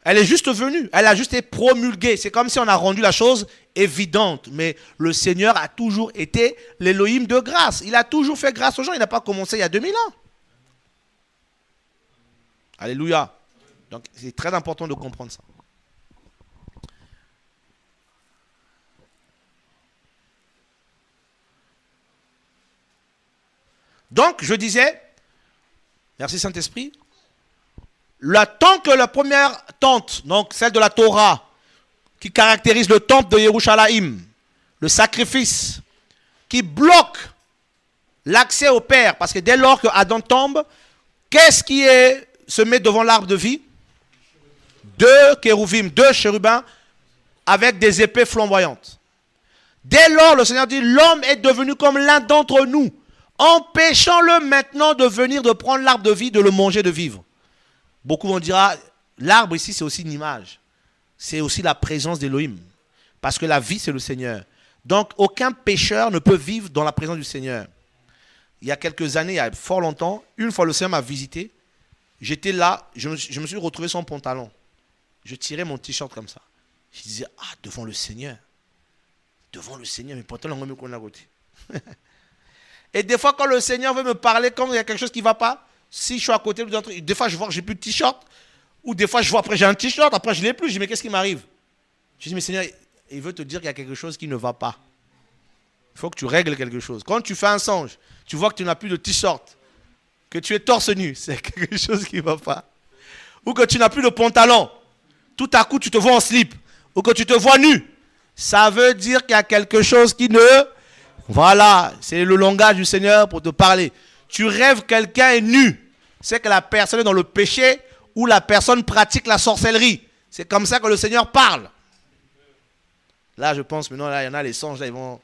Elle est juste venue. Elle a juste été promulguée. C'est comme si on a rendu la chose évidente. Mais le Seigneur a toujours été l'Élohim de grâce. Il a toujours fait grâce aux gens. Il n'a pas commencé il y a 2000 ans. Alléluia. Donc c'est très important de comprendre ça. Donc je disais, merci Saint-Esprit, tant que la première tente, donc celle de la Torah, qui caractérise le temple de Yerushalayim, le sacrifice, qui bloque l'accès au Père, parce que dès lors que Adam tombe, qu'est-ce qui se met devant l'arbre de vie? 2 kérouvim, 2 chérubins avec des épées flamboyantes. Dès lors, le Seigneur dit, l'homme est devenu comme l'un d'entre nous, empêchant-le maintenant de venir, de prendre l'arbre de vie, de le manger, de vivre. Beaucoup vont dire, l'arbre ici c'est aussi une image. C'est aussi la présence d'Élohim. Parce que la vie c'est le Seigneur. Donc aucun pécheur ne peut vivre dans la présence du Seigneur. Il y a quelques années, il y a fort longtemps, une fois le Seigneur m'a visité, j'étais là, je me suis retrouvé sans pantalon. Je tirais mon t-shirt comme ça. Je disais, devant le Seigneur. Devant le Seigneur, mes pantalons ont mis qu'on a côté. Et des fois quand le Seigneur veut me parler, quand il y a quelque chose qui ne va pas, si je suis à côté, des fois je vois que j'ai plus de t-shirt, Ou des fois, je vois, après j'ai un t-shirt, après je ne l'ai plus. Je dis, mais qu'est-ce qui m'arrive? Je dis, mais Seigneur, il veut te dire qu'il y a quelque chose qui ne va pas. Il faut que tu règles quelque chose. Quand tu fais un songe, tu vois que tu n'as plus de t-shirt, que tu es torse nu, c'est quelque chose qui ne va pas. Ou que tu n'as plus de pantalon. Tout à coup, tu te vois en slip. Ou que tu te vois nu. Ça veut dire qu'il y a quelque chose qui ne... Voilà, c'est le langage du Seigneur pour te parler. Tu rêves quelqu'un est nu. C'est que la personne est dans le péché ou la personne pratique la sorcellerie. C'est comme ça que le Seigneur parle. Là, je pense, maintenant, là, il y en a les songes, là, ils vont...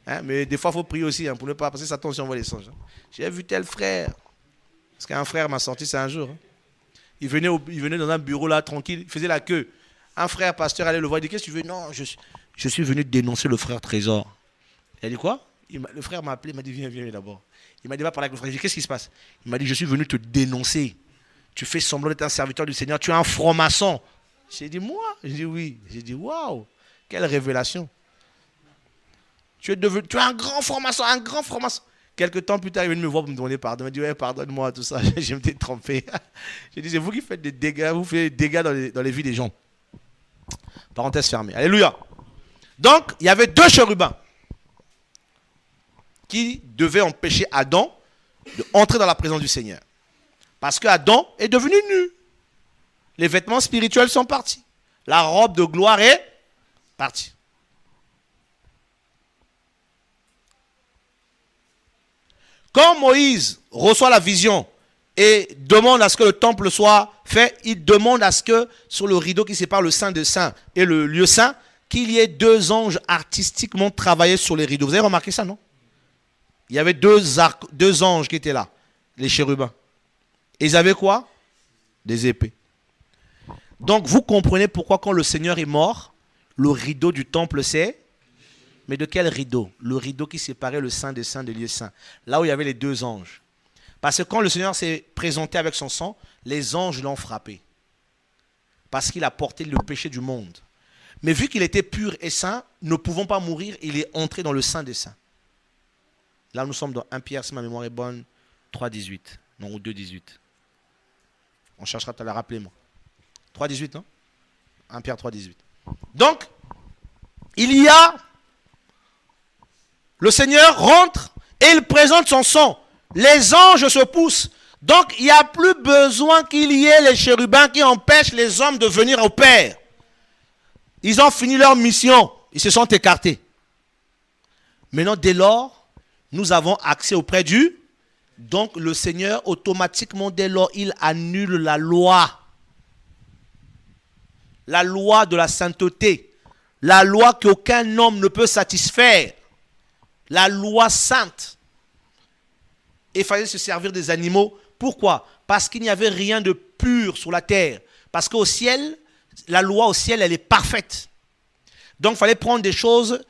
Hein, mais des fois, il faut prier aussi, hein, pour ne pas passer Satan si on voit les songes. Hein. J'ai vu tel frère. Parce qu'un frère m'a sorti ça un jour. Hein. Il venait dans un bureau là, tranquille, il faisait la queue. Un frère pasteur allait le voir, il dit, qu'est-ce que tu veux? Non, je suis venu dénoncer le frère Trésor. Il a dit quoi? Le frère m'a appelé, il m'a dit, viens d'abord. Il m'a dit, va parler avec le frère. J'ai dit, qu'est-ce qui se passe? Il m'a dit, je suis venu te dénoncer. Tu fais semblant d'être un serviteur du Seigneur, tu es un franc-maçon. J'ai dit, moi? J'ai dit, oui. J'ai dit, waouh, quelle révélation. Tu es un grand franc-maçon, un grand franc-maçon. Quelque temps plus tard, il est venu me voir pour me demander pardon. Il m'a dit, ouais, pardonne-moi, tout ça. Je m'étais trompé. J'ai dit, c'est vous qui faites des dégâts, vous faites des dégâts dans les vies des gens. Parenthèse fermée. Alléluia. Donc, il y avait 2 chérubins qui devaient empêcher Adam d'entrer dans la présence du Seigneur. Parce que Adam est devenu nu. Les vêtements spirituels sont partis. La robe de gloire est partie. Quand Moïse reçoit la vision et demande à ce que le temple soit fait, il demande à ce que sur le rideau qui sépare le Saint des Saints et le lieu saint, qu'il y ait 2 anges artistiquement travaillés sur les rideaux. Vous avez remarqué ça, non? Il y avait 2 anges qui étaient là, les chérubins. Et ils avaient quoi? Des épées. Donc vous comprenez pourquoi quand le Seigneur est mort, le rideau du temple c'est... Mais de quel rideau? Le rideau qui séparait le Saint des Saints des lieux saints. Là où il y avait les 2 anges. Parce que quand le Seigneur s'est présenté avec son sang, les anges l'ont frappé. Parce qu'il a porté le péché du monde. Mais vu qu'il était pur et saint, ne pouvant pas mourir, il est entré dans le Saint des Saints. Là nous sommes dans 1 Pierre, si ma mémoire est bonne, 3,18. Non, ou 2,18. On cherchera tout à la rappeler, moi. 3,18, non? 1 Pierre 3,18. Donc, il y a... Le Seigneur rentre et il présente son sang. Les anges se poussent. Donc, il n'y a plus besoin qu'il y ait les chérubins qui empêchent les hommes de venir au Père. Ils ont fini leur mission. Ils se sont écartés. Maintenant, dès lors, nous avons accès auprès du... Donc, le Seigneur, automatiquement, dès lors, il annule la loi. La loi de la sainteté. La loi qu'aucun homme ne peut satisfaire. La loi sainte. Et il fallait se servir des animaux. Pourquoi? Parce qu'il n'y avait rien de pur sur la terre. Parce qu'au ciel, la loi au ciel, elle est parfaite. Donc il fallait prendre des choses,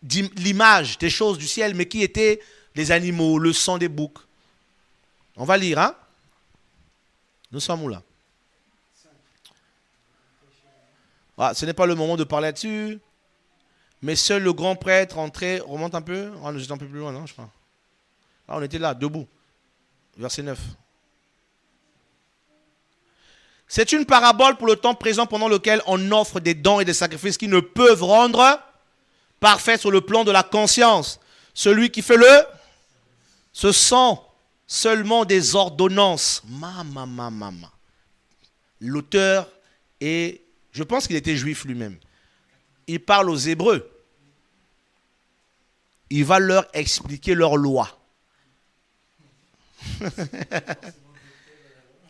l'image des choses du ciel, mais qui étaient les animaux, le sang des boucs. On va lire, hein? Nous sommes où là? Ah, ce n'est pas le moment de parler là-dessus. Mais seul le grand prêtre entrait, remonte un peu, oh, nous étions un peu plus loin, non, je crois. Ah, on était là, debout. Verset 9. C'est une parabole pour le temps présent pendant lequel on offre des dons et des sacrifices qui ne peuvent rendre parfait sur le plan de la conscience. Celui qui fait ce sont seulement des ordonnances. L'auteur est, je pense qu'il était juif lui-même. Il parle aux Hébreux. Il va leur expliquer leur loi.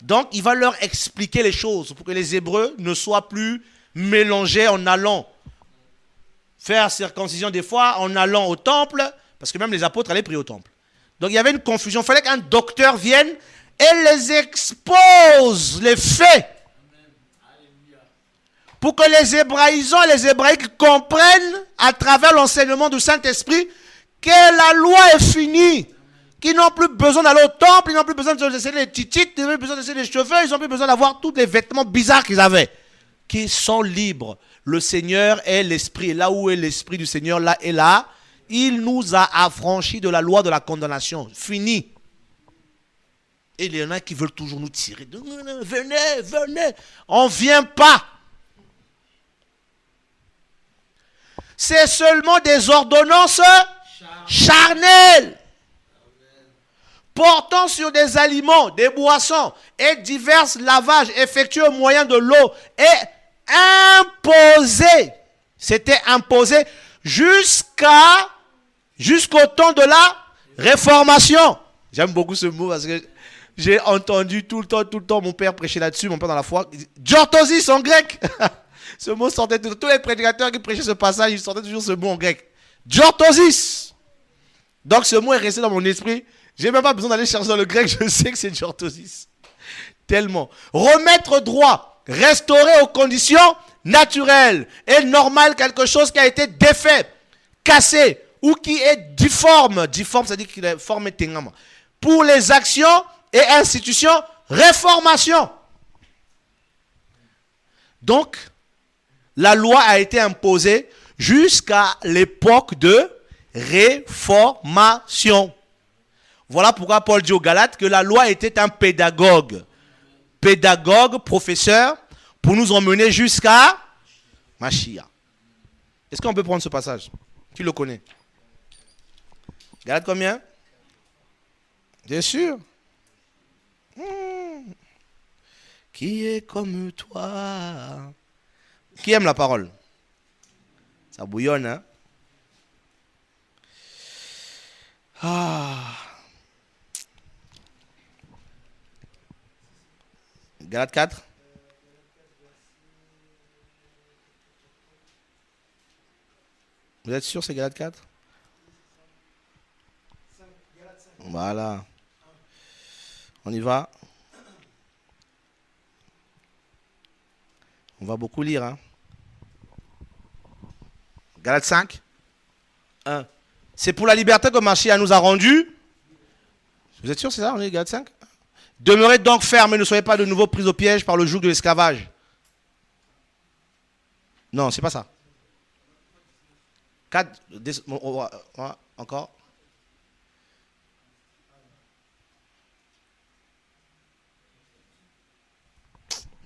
Donc, il va leur expliquer les choses pour que les Hébreux ne soient plus mélangés en allant faire circoncision des fois, en allant au temple, parce que même les apôtres allaient prier au temple. Donc, il y avait une confusion. Il fallait qu'un docteur vienne et les expose les faits. Pour que les hébraïsants et les hébraïques comprennent à travers l'enseignement du Saint-Esprit que la loi est finie. Qu'ils n'ont plus besoin d'aller au temple, ils n'ont plus besoin de laisser les titites, ils n'ont plus besoin de laisser les cheveux, ils n'ont plus besoin d'avoir tous les vêtements bizarres qu'ils avaient. Qui sont libres. Le Seigneur est l'Esprit. Et là où est l'Esprit du Seigneur, là et là, il nous a affranchis de la loi de la condamnation. Fini. Et il y en a qui veulent toujours nous tirer. Venez, venez. On ne vient pas. C'est seulement des ordonnances charnelles. Portant sur des aliments, des boissons et divers lavages effectués au moyen de l'eau et imposés. C'était imposé jusqu'au temps de la Réformation. J'aime beaucoup ce mot parce que j'ai entendu tout le temps mon père prêcher là-dessus, mon père dans la foi. Diorthosis en grec. Ce mot sortait de tous les prédicateurs qui prêchaient ce passage, ils sortaient toujours ce mot en grec. Diorthosis. Donc ce mot est resté dans mon esprit. J'ai même pas besoin d'aller chercher dans le grec, je sais que c'est diorthosis. Tellement. Remettre droit, restaurer aux conditions naturelles et normales quelque chose qui a été défait, cassé ou qui est difforme. Difforme, c'est-à-dire qu'il est formé tengama. Pour les actions et institutions, réformation. Donc, la loi a été imposée jusqu'à l'époque de réformation. Voilà pourquoi Paul dit aux Galates que la loi était un pédagogue. Pédagogue, professeur, pour nous emmener jusqu'à Mashiach. Est-ce qu'on peut prendre ce passage? Qui le connaît? Galates combien? Bien sûr. Qui est comme toi? Qui aime la parole? Ça bouillonne, hein? Galates 4. Vous êtes sûr c'est Galates 4? Voilà. On y va. On va beaucoup lire. Hein. Galates 5. 1. C'est pour la liberté que Mashiach nous a rendu. Vous êtes sûr c'est ça? On est Galates 5. Demeurez donc fermes et ne soyez pas de nouveau pris au piège par le joug de l'esclavage. Non, c'est pas ça. 4. Encore.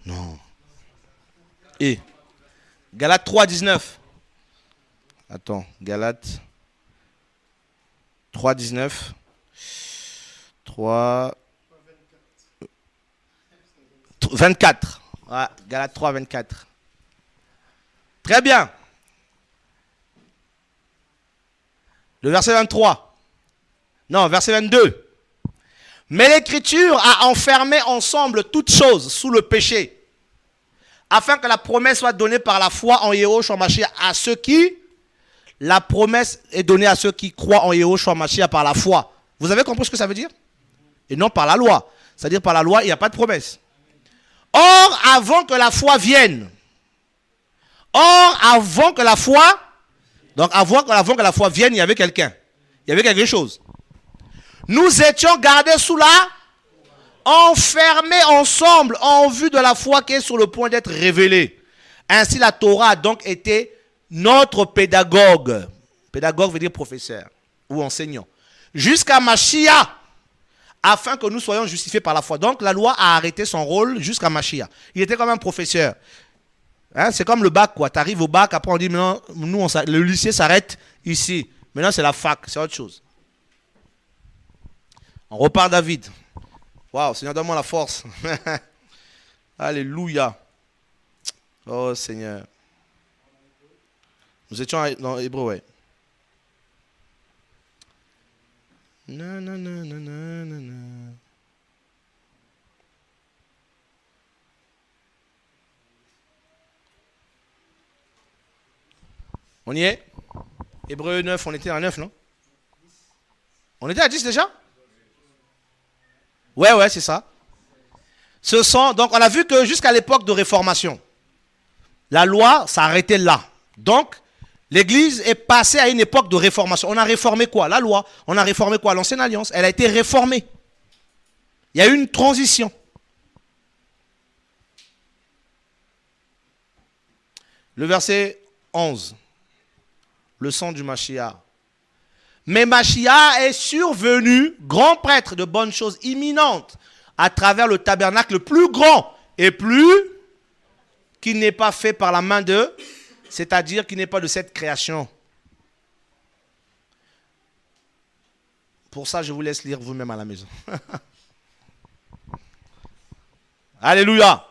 Non. Et Galates 3, 19. Attends, Galates 3, 19. 3... 24. Ouais, Galates 3, 24. Très bien. Le verset 23. Non, verset 22. Mais l'Écriture a enfermé ensemble toutes choses sous le péché, afin que la promesse soit donnée par la foi en Yahushua Mashiach à ceux qui... La promesse est donnée à ceux qui croient en Yahushua Mashiach par la foi. Vous avez compris ce que ça veut dire? Et non par la loi. C'est-à-dire par la loi, il n'y a pas de promesse. Or, avant que la foi vienne, donc avant que la foi vienne, il y avait quelqu'un. Il y avait quelque chose. Nous étions gardés sous la, enfermés ensemble en vue de la foi qui est sur le point d'être révélée. Ainsi, la Torah a donc été notre pédagogue. Pédagogue veut dire professeur ou enseignant. Jusqu'à Mashiach, afin que nous soyons justifiés par la foi. Donc la loi a arrêté son rôle jusqu'à Mashiach. Il était comme un professeur. Hein, c'est comme le bac, quoi. Tu arrives au bac, après on dit, maintenant, nous, le lycée s'arrête ici. Maintenant c'est la fac, c'est autre chose. On repart David. Waouh, Seigneur, donne-moi la force. Alléluia. Oh Seigneur. Nous étions dans Hébreu, ouais. Non, non, non, non, non, non, non. On y est? Hébreu 9, on était à 9, non? On était à 10 déjà? Ouais, c'est ça. Donc, on a vu que jusqu'à l'époque de réformation, la loi s'arrêtait là. Donc, l'Église est passée à une époque de réformation. On a réformé quoi? La loi. On a réformé quoi? L'Ancienne Alliance. Elle a été réformée. Il y a eu une transition. Le verset 11. Le sang du Mashiach. Mais Mashiach est survenu, grand prêtre de bonnes choses imminentes, à travers le tabernacle plus grand et plus qui n'est pas fait par la main de, c'est-à-dire qui n'est pas de cette création. Pour ça, je vous laisse lire vous-même à la maison. Alléluia.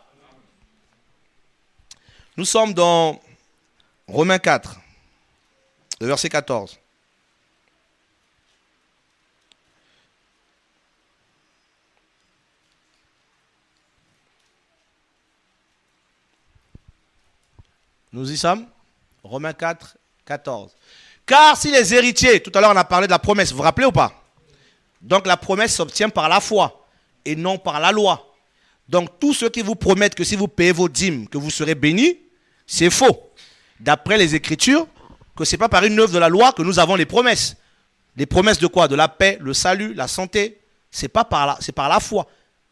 Nous sommes dans Romains 4, le verset 14. Nous y sommes. Romains 4, 14. Car si les héritiers, tout à l'heure on a parlé de la promesse, vous vous rappelez ou pas? Donc la promesse s'obtient par la foi et non par la loi. Donc tous ceux qui vous promettent que si vous payez vos dîmes, que vous serez bénis, c'est faux. D'après les Écritures, que ce n'est pas par une œuvre de la loi que nous avons les promesses. Les promesses de quoi? De la paix, le salut, la santé. C'est pas par là, c'est par la foi.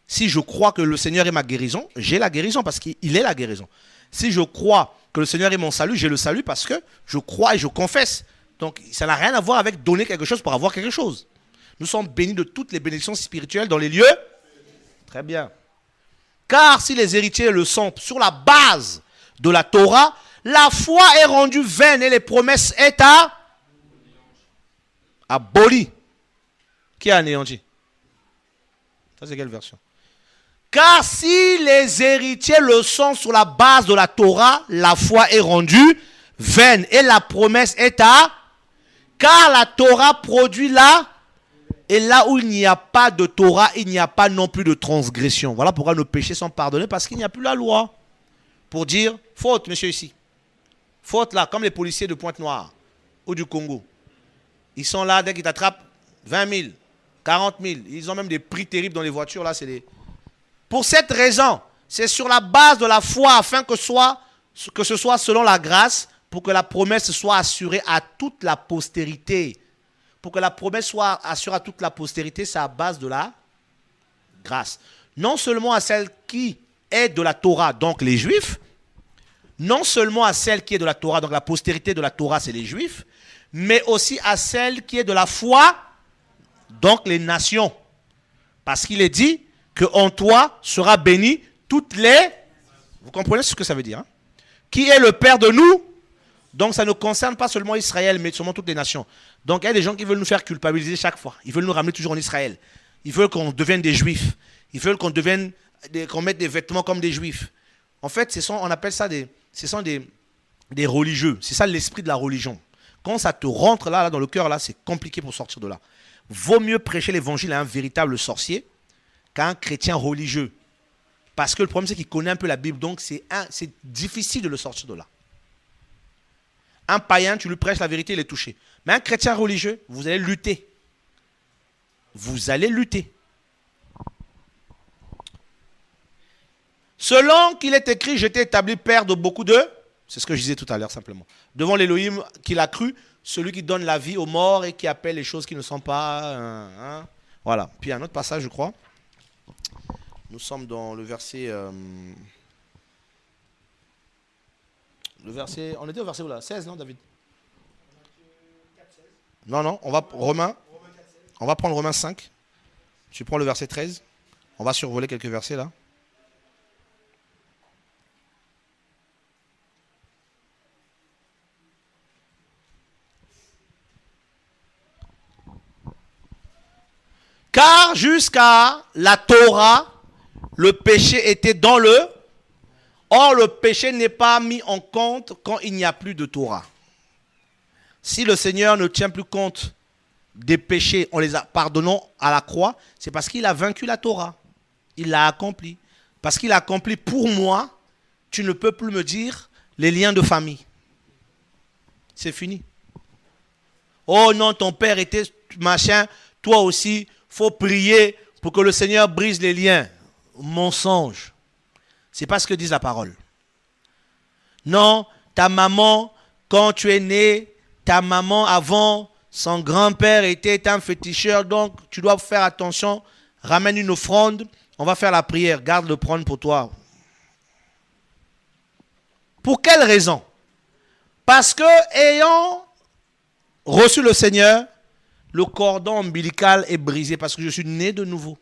Si je crois que le Seigneur est ma guérison, j'ai la guérison parce qu'il est la guérison. Si je crois que le Seigneur est mon salut, j'ai le salut parce que je crois et je confesse. Donc ça n'a rien à voir avec donner quelque chose pour avoir quelque chose. Nous sommes bénis de toutes les bénédictions spirituelles dans les lieux. Très bien. Car si les héritiers le sont sur la base de la Torah, la foi est rendue vaine et les promesses est abolie. Qui a anéanti? Ça c'est quelle version? Car si les héritiers le sont sur la base de la Torah, la foi est rendue vaine et la promesse est car la Torah produit là, et là où il n'y a pas de Torah, il n'y a pas non plus de transgression. Voilà pourquoi nos péchés sont pardonnés, parce qu'il n'y a plus la loi. Pour dire, faute, monsieur ici. Faute là, comme les policiers de Pointe-Noire ou du Congo. Ils sont là, dès qu'ils t'attrapent, 20 000, 40 000. Ils ont même des prix terribles dans les voitures. Là, c'est des... Pour cette raison, c'est sur la base de la foi, afin que ce soit selon la grâce, pour que la promesse soit assurée à toute la postérité. Pour que la promesse soit assurée à toute la postérité, c'est à base de la grâce. Non seulement à celle qui est de la Torah, donc les Juifs, non seulement à celle qui est de la Torah, donc la postérité de la Torah, c'est les Juifs, mais aussi à celle qui est de la foi, donc les nations. Parce qu'il est dit qu'en toi sera béni toutes les... Vous comprenez ce que ça veut dire, hein? Qui est le Père de nous? Donc ça ne concerne pas seulement Israël, mais seulement toutes les nations. Donc il y a des gens qui veulent nous faire culpabiliser chaque fois. Ils veulent nous ramener toujours en Israël. Ils veulent qu'on devienne des Juifs. Ils veulent qu'on mette des vêtements comme des Juifs. En fait, on appelle ça des religieux. C'est ça l'esprit de la religion. Quand ça te rentre là dans le cœur, là, c'est compliqué pour sortir de là. Vaut mieux prêcher l'évangile à un véritable sorcier qu'à un chrétien religieux. Parce que le problème, c'est qu'il connaît un peu la Bible. Donc c'est difficile de le sortir de là. Un païen, tu lui prêches la vérité, il est touché. Mais un chrétien religieux, vous allez lutter. Vous allez lutter. Selon qu'il est écrit, j'étais établi père de beaucoup de... C'est ce que je disais tout à l'heure simplement. Devant l'Élohim qu'il a cru, celui qui donne la vie aux morts et qui appelle les choses qui ne sont pas... Voilà. Puis un autre passage, je crois. Nous sommes dans le verset... on était au verset où là? 16, non, David? Non, on va prendre Romains 5. Tu prends le verset 13. On va survoler quelques versets là. Car jusqu'à la Torah, le péché était dans le... Or, le péché n'est pas mis en compte quand il n'y a plus de Torah. Si le Seigneur ne tient plus compte des péchés en les pardonnant à la croix, c'est parce qu'il a vaincu la Torah. Il l'a accompli. Parce qu'il a accompli pour moi, tu ne peux plus me dire les liens de famille. C'est fini. Oh non, ton père était machin, toi aussi, faut prier pour que le Seigneur brise les liens. Mensonge. C'est pas ce que dit la parole. Non, ta maman, quand tu es né, ta maman avant, son grand-père était un féticheur, donc tu dois faire attention. Ramène une offrande, on va faire la prière, garde le prendre pour toi. Pour quelle raison? Parce que ayant reçu le Seigneur, le cordon ombilical est brisé parce que je suis né de nouveau.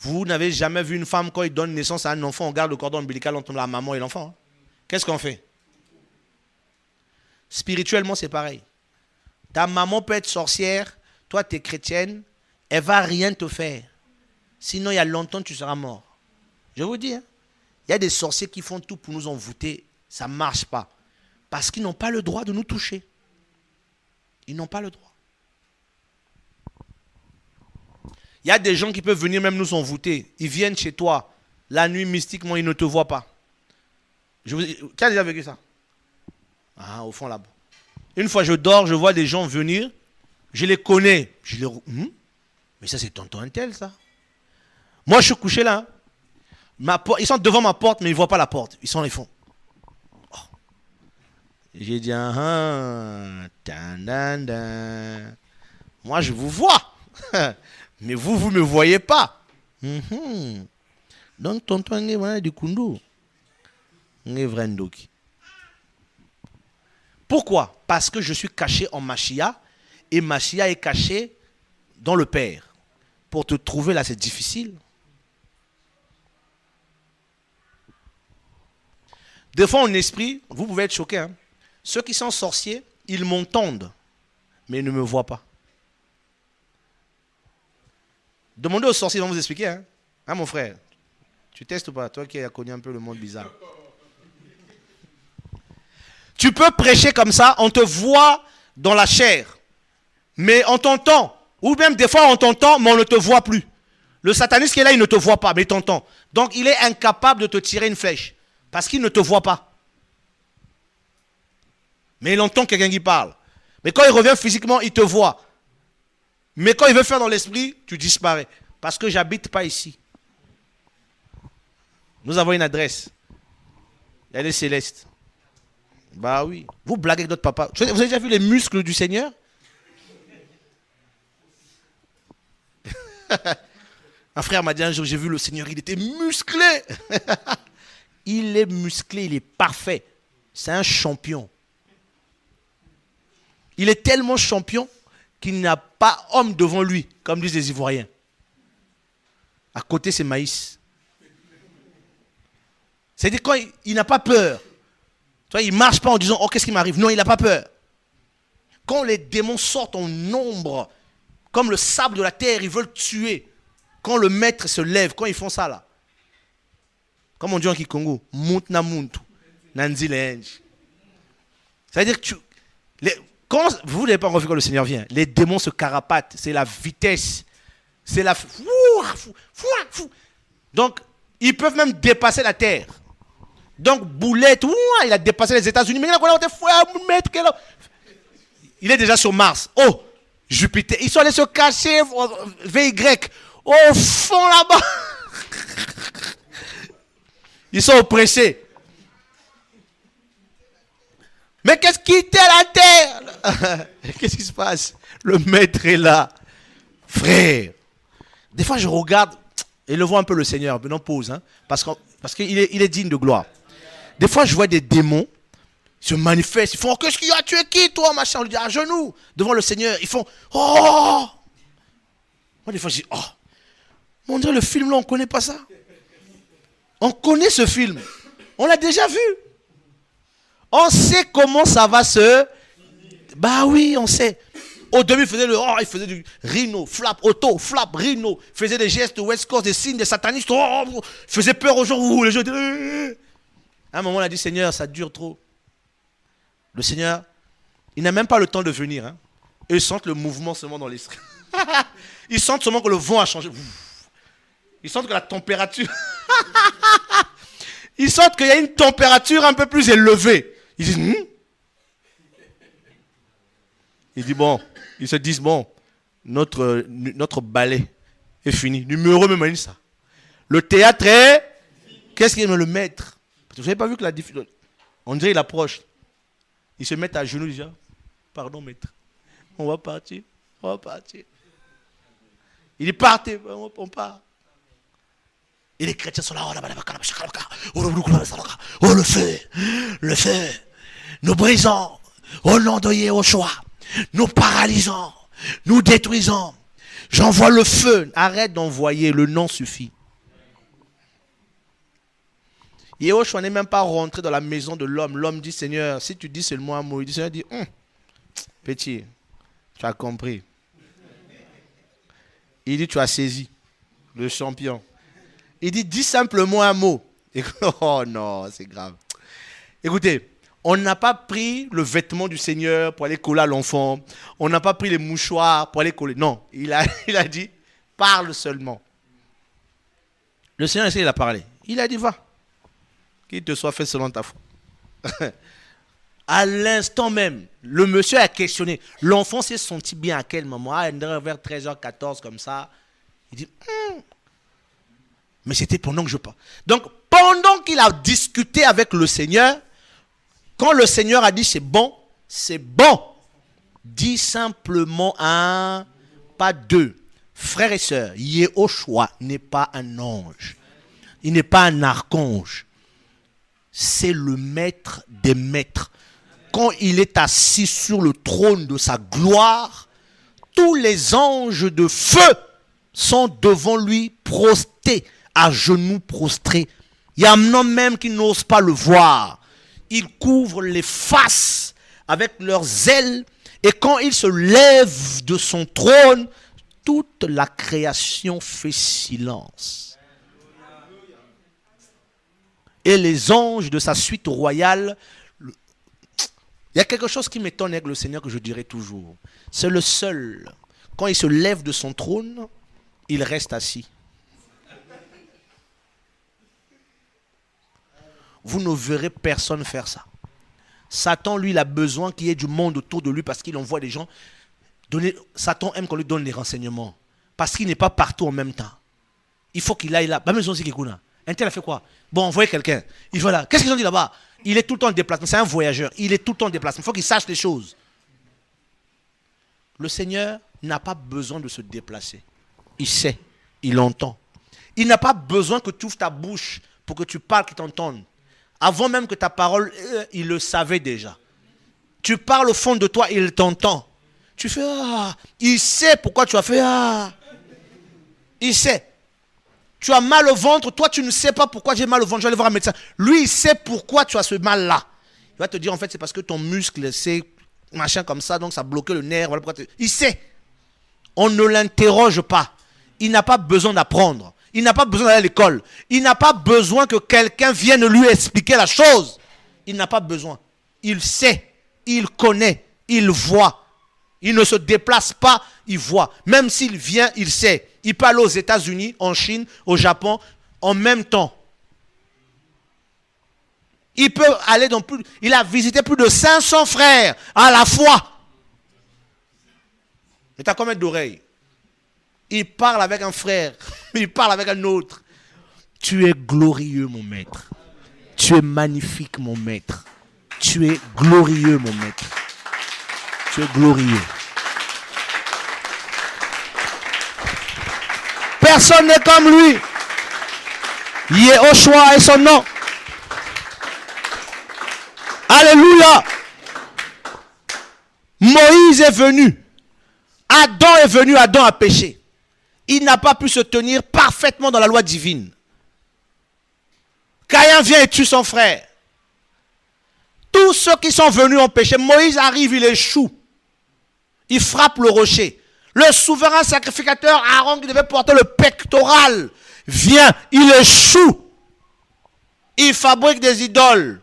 Vous n'avez jamais vu une femme, quand il donne naissance à un enfant, on garde le cordon ombilical entre la maman et l'enfant. Hein? Qu'est-ce qu'on fait? Spirituellement, c'est pareil. Ta maman peut être sorcière, toi, tu es chrétienne, elle ne va rien te faire. Sinon, il y a longtemps, tu seras mort. Je vous dis, hein? Il y a des sorciers qui font tout pour nous envoûter. Ça ne marche pas. Parce qu'ils n'ont pas le droit de nous toucher. Ils n'ont pas le droit. Il y a des gens qui peuvent venir même nous envoûter. Ils viennent chez toi. La nuit, mystiquement, ils ne te voient pas. Qui a déjà vécu ça? Ah, au fond là-bas. Une fois, je dors, je vois des gens venir. Je les connais. Mais ça, c'est tonton Intel, ça. Moi, je suis couché là. Ils sont devant ma porte, mais ils ne voient pas la porte. Ils font. Oh. J'ai dit, moi, je vous vois. Mais vous ne me voyez pas. Donc, tonton Intel, du kundu. Pourquoi? Parce que je suis caché en Machia et Machia est caché dans le Père. Pour te trouver là, c'est difficile. Des fois, en esprit, vous pouvez être choqués. Hein? Ceux qui sont sorciers, ils m'entendent, mais ils ne me voient pas. Demandez aux sorciers, ils vont vous expliquer. Hein, mon frère, tu testes ou pas? Toi qui as connu un peu le monde bizarre. Tu peux prêcher comme ça, on te voit dans la chair, mais on t'entend. Ou même des fois on t'entend, mais on ne te voit plus. Le sataniste qui est là, il ne te voit pas, mais il t'entend. Donc il est incapable de te tirer une flèche, parce qu'il ne te voit pas. Mais il entend quelqu'un qui parle. Mais quand il revient physiquement, il te voit. Mais quand il veut faire dans l'esprit, tu disparais. Parce que j'habite pas ici. Nous avons une adresse. Elle est céleste. Bah oui. Vous blaguez avec notre papa. Vous avez déjà vu les muscles du Seigneur? Un frère m'a dit un jour, j'ai vu le Seigneur, il était musclé. Il est musclé, il est parfait. C'est un champion. Il est tellement champion qu'il n'a pas homme devant lui, comme disent les Ivoiriens. À côté, c'est maïs. C'est-à-dire quand il n'a pas peur. Il ne marche pas en disant « Oh, qu'est-ce qui m'arrive ?» Non, il n'a pas peur. Quand les démons sortent en nombre, comme le sable de la terre, ils veulent tuer. Quand le maître se lève, quand ils font ça là, comme on dit en Kikongo, « Mount na muntu, nanzi lenj ». C'est-à-dire que quand vous n'avez pas envie quand le Seigneur vient, les démons se carapatent, c'est la vitesse, c'est la... Donc, ils peuvent même dépasser la terre. Donc, Boulette, il a dépassé les États-Unis. Il est déjà sur Mars. Oh, Jupiter. Ils sont allés se cacher, VY, au fond là-bas. Ils sont oppressés. Mais qu'est-ce qui était à la terre? Qu'est-ce qui se passe? Le maître est là. Frère. Des fois, je regarde et le vois un peu le Seigneur. Mais non, pause. Hein, parce qu'il est digne de gloire. Des fois, je vois des démons se manifestent. Ils font, qu'est-ce qu'il y a? Tu es qui, toi, machin? On lui dit, à genoux, devant le Seigneur. Ils font, oh! Moi, des fois, je dis, oh! On dirait le film là, on ne connaît pas ça. On connaît ce film. On l'a déjà vu. On sait comment ça va se... Bah oui, on sait. Au début, il faisait du rhino, flap, auto, flap, rhino. Il faisait des gestes de West Coast, des signes, des satanistes. Il faisait peur aux gens. Les gens étaient... À un moment, on a dit, Seigneur, ça dure trop. Le Seigneur, il n'a même pas le temps de venir. Hein. Et ils sentent le mouvement seulement dans l'esprit. Ils sentent seulement que le vent a changé. Ils sentent que la température... Ils sentent qu'il y a une température un peu plus élevée. Ils disent, Ils disent, bon, ils se disent, bon, notre ballet est fini. Numéro même ça. Le théâtre est... Qu'est-ce qu'il est le maître? Vous n'avez pas vu que la difficulté... On dirait qu'il approche. Ils se mettent à genoux déjà. Pardon, maître. On va partir. Il est parti. On part. Et les chrétiens sont là. Oh, le feu. Nous brisons au nom de Yahushua. Nous paralysons. Nous détruisons. J'envoie le feu. Arrête d'envoyer, le nom suffit. Yehoshua n'est même pas rentré dans la maison de l'homme. L'homme dit, Seigneur, si tu dis seulement un mot, il dit, Seigneur dit, petit, tu as compris. Il dit, tu as saisi le champion. Il dit, dis simplement un mot. Et, oh non, c'est grave. Écoutez, on n'a pas pris le vêtement du Seigneur pour aller coller à l'enfant. On n'a pas pris les mouchoirs pour aller coller. Non, il a dit, parle seulement. Le Seigneur, il a parlé. Il a dit, va. Qu'il te soit fait selon ta foi. À l'instant même, le monsieur a questionné. L'enfant s'est senti bien à quel moment? Vers 13h14 comme ça. Il dit, mais c'était pendant que je parle. Donc, pendant qu'il a discuté avec le Seigneur, quand le Seigneur a dit c'est bon, dis simplement un, pas deux. Frères et sœurs, Yehoshua n'est pas un ange. Il n'est pas un archange. C'est le maître des maîtres. Quand il est assis sur le trône de sa gloire, tous les anges de feu sont devant lui prostrés, à genoux prostrés. Il y a un homme même qui n'ose pas le voir. Ils couvrent les faces avec leurs ailes. Et quand il se lève de son trône, toute la création fait silence. Et les anges de sa suite royale, il y a quelque chose qui m'étonne avec le Seigneur que je dirai toujours. C'est le seul, quand il se lève de son trône, il reste assis. Vous ne verrez personne faire ça. Satan, lui, il a besoin qu'il y ait du monde autour de lui parce qu'il envoie des gens. Satan aime qu'on lui donne les renseignements. Parce qu'il n'est pas partout en même temps. Il faut qu'il aille là. Un tel a fait quoi? Bon, envoyez quelqu'un. Il va là. Qu'est-ce qu'ils ont dit là-bas? Il est tout le temps en déplacement. C'est un voyageur. Il est tout le temps en déplacement. Il faut qu'il sache les choses. Le Seigneur n'a pas besoin de se déplacer. Il sait. Il entend. Il n'a pas besoin que tu ouvres ta bouche pour que tu parles, qu'il t'entende. Avant même que ta parole, il le savait déjà. Tu parles au fond de toi, il t'entend. Tu fais ah. Il sait pourquoi tu as fait ah. Il sait. Tu as mal au ventre, toi tu ne sais pas pourquoi j'ai mal au ventre, je vais aller voir un médecin. Lui, il sait pourquoi tu as ce mal-là. Il va te dire en fait c'est parce que ton muscle, c'est machin comme ça, donc ça bloquait le nerf. Voilà pourquoi il sait. On ne l'interroge pas. Il n'a pas besoin d'apprendre. Il n'a pas besoin d'aller à l'école. Il n'a pas besoin que quelqu'un vienne lui expliquer la chose. Il n'a pas besoin. Il sait, il connaît, il voit. Il ne se déplace pas, il voit. Même s'il vient, il sait. Il peut aller aux États-Unis, en Chine, au Japon, en même temps. Il peut aller dans plus... Il a visité plus de 500 frères à la fois. Et tu as combien d'oreilles? Il parle avec un frère, il parle avec un autre. Tu es glorieux, mon maître. Tu es magnifique, mon maître. Tu es glorieux, mon maître. Tu es glorieux. Personne n'est comme lui. Yehoshua est son nom. Alléluia. Moïse est venu. Adam est venu, Adam a péché. Il n'a pas pu se tenir parfaitement dans la loi divine. Caïn vient et tue son frère. Tous ceux qui sont venus ont péché. Moïse arrive, il échoue. Il frappe le rocher. Le souverain sacrificateur Aaron qui devait porter le pectoral vient, il échoue. Il fabrique des idoles.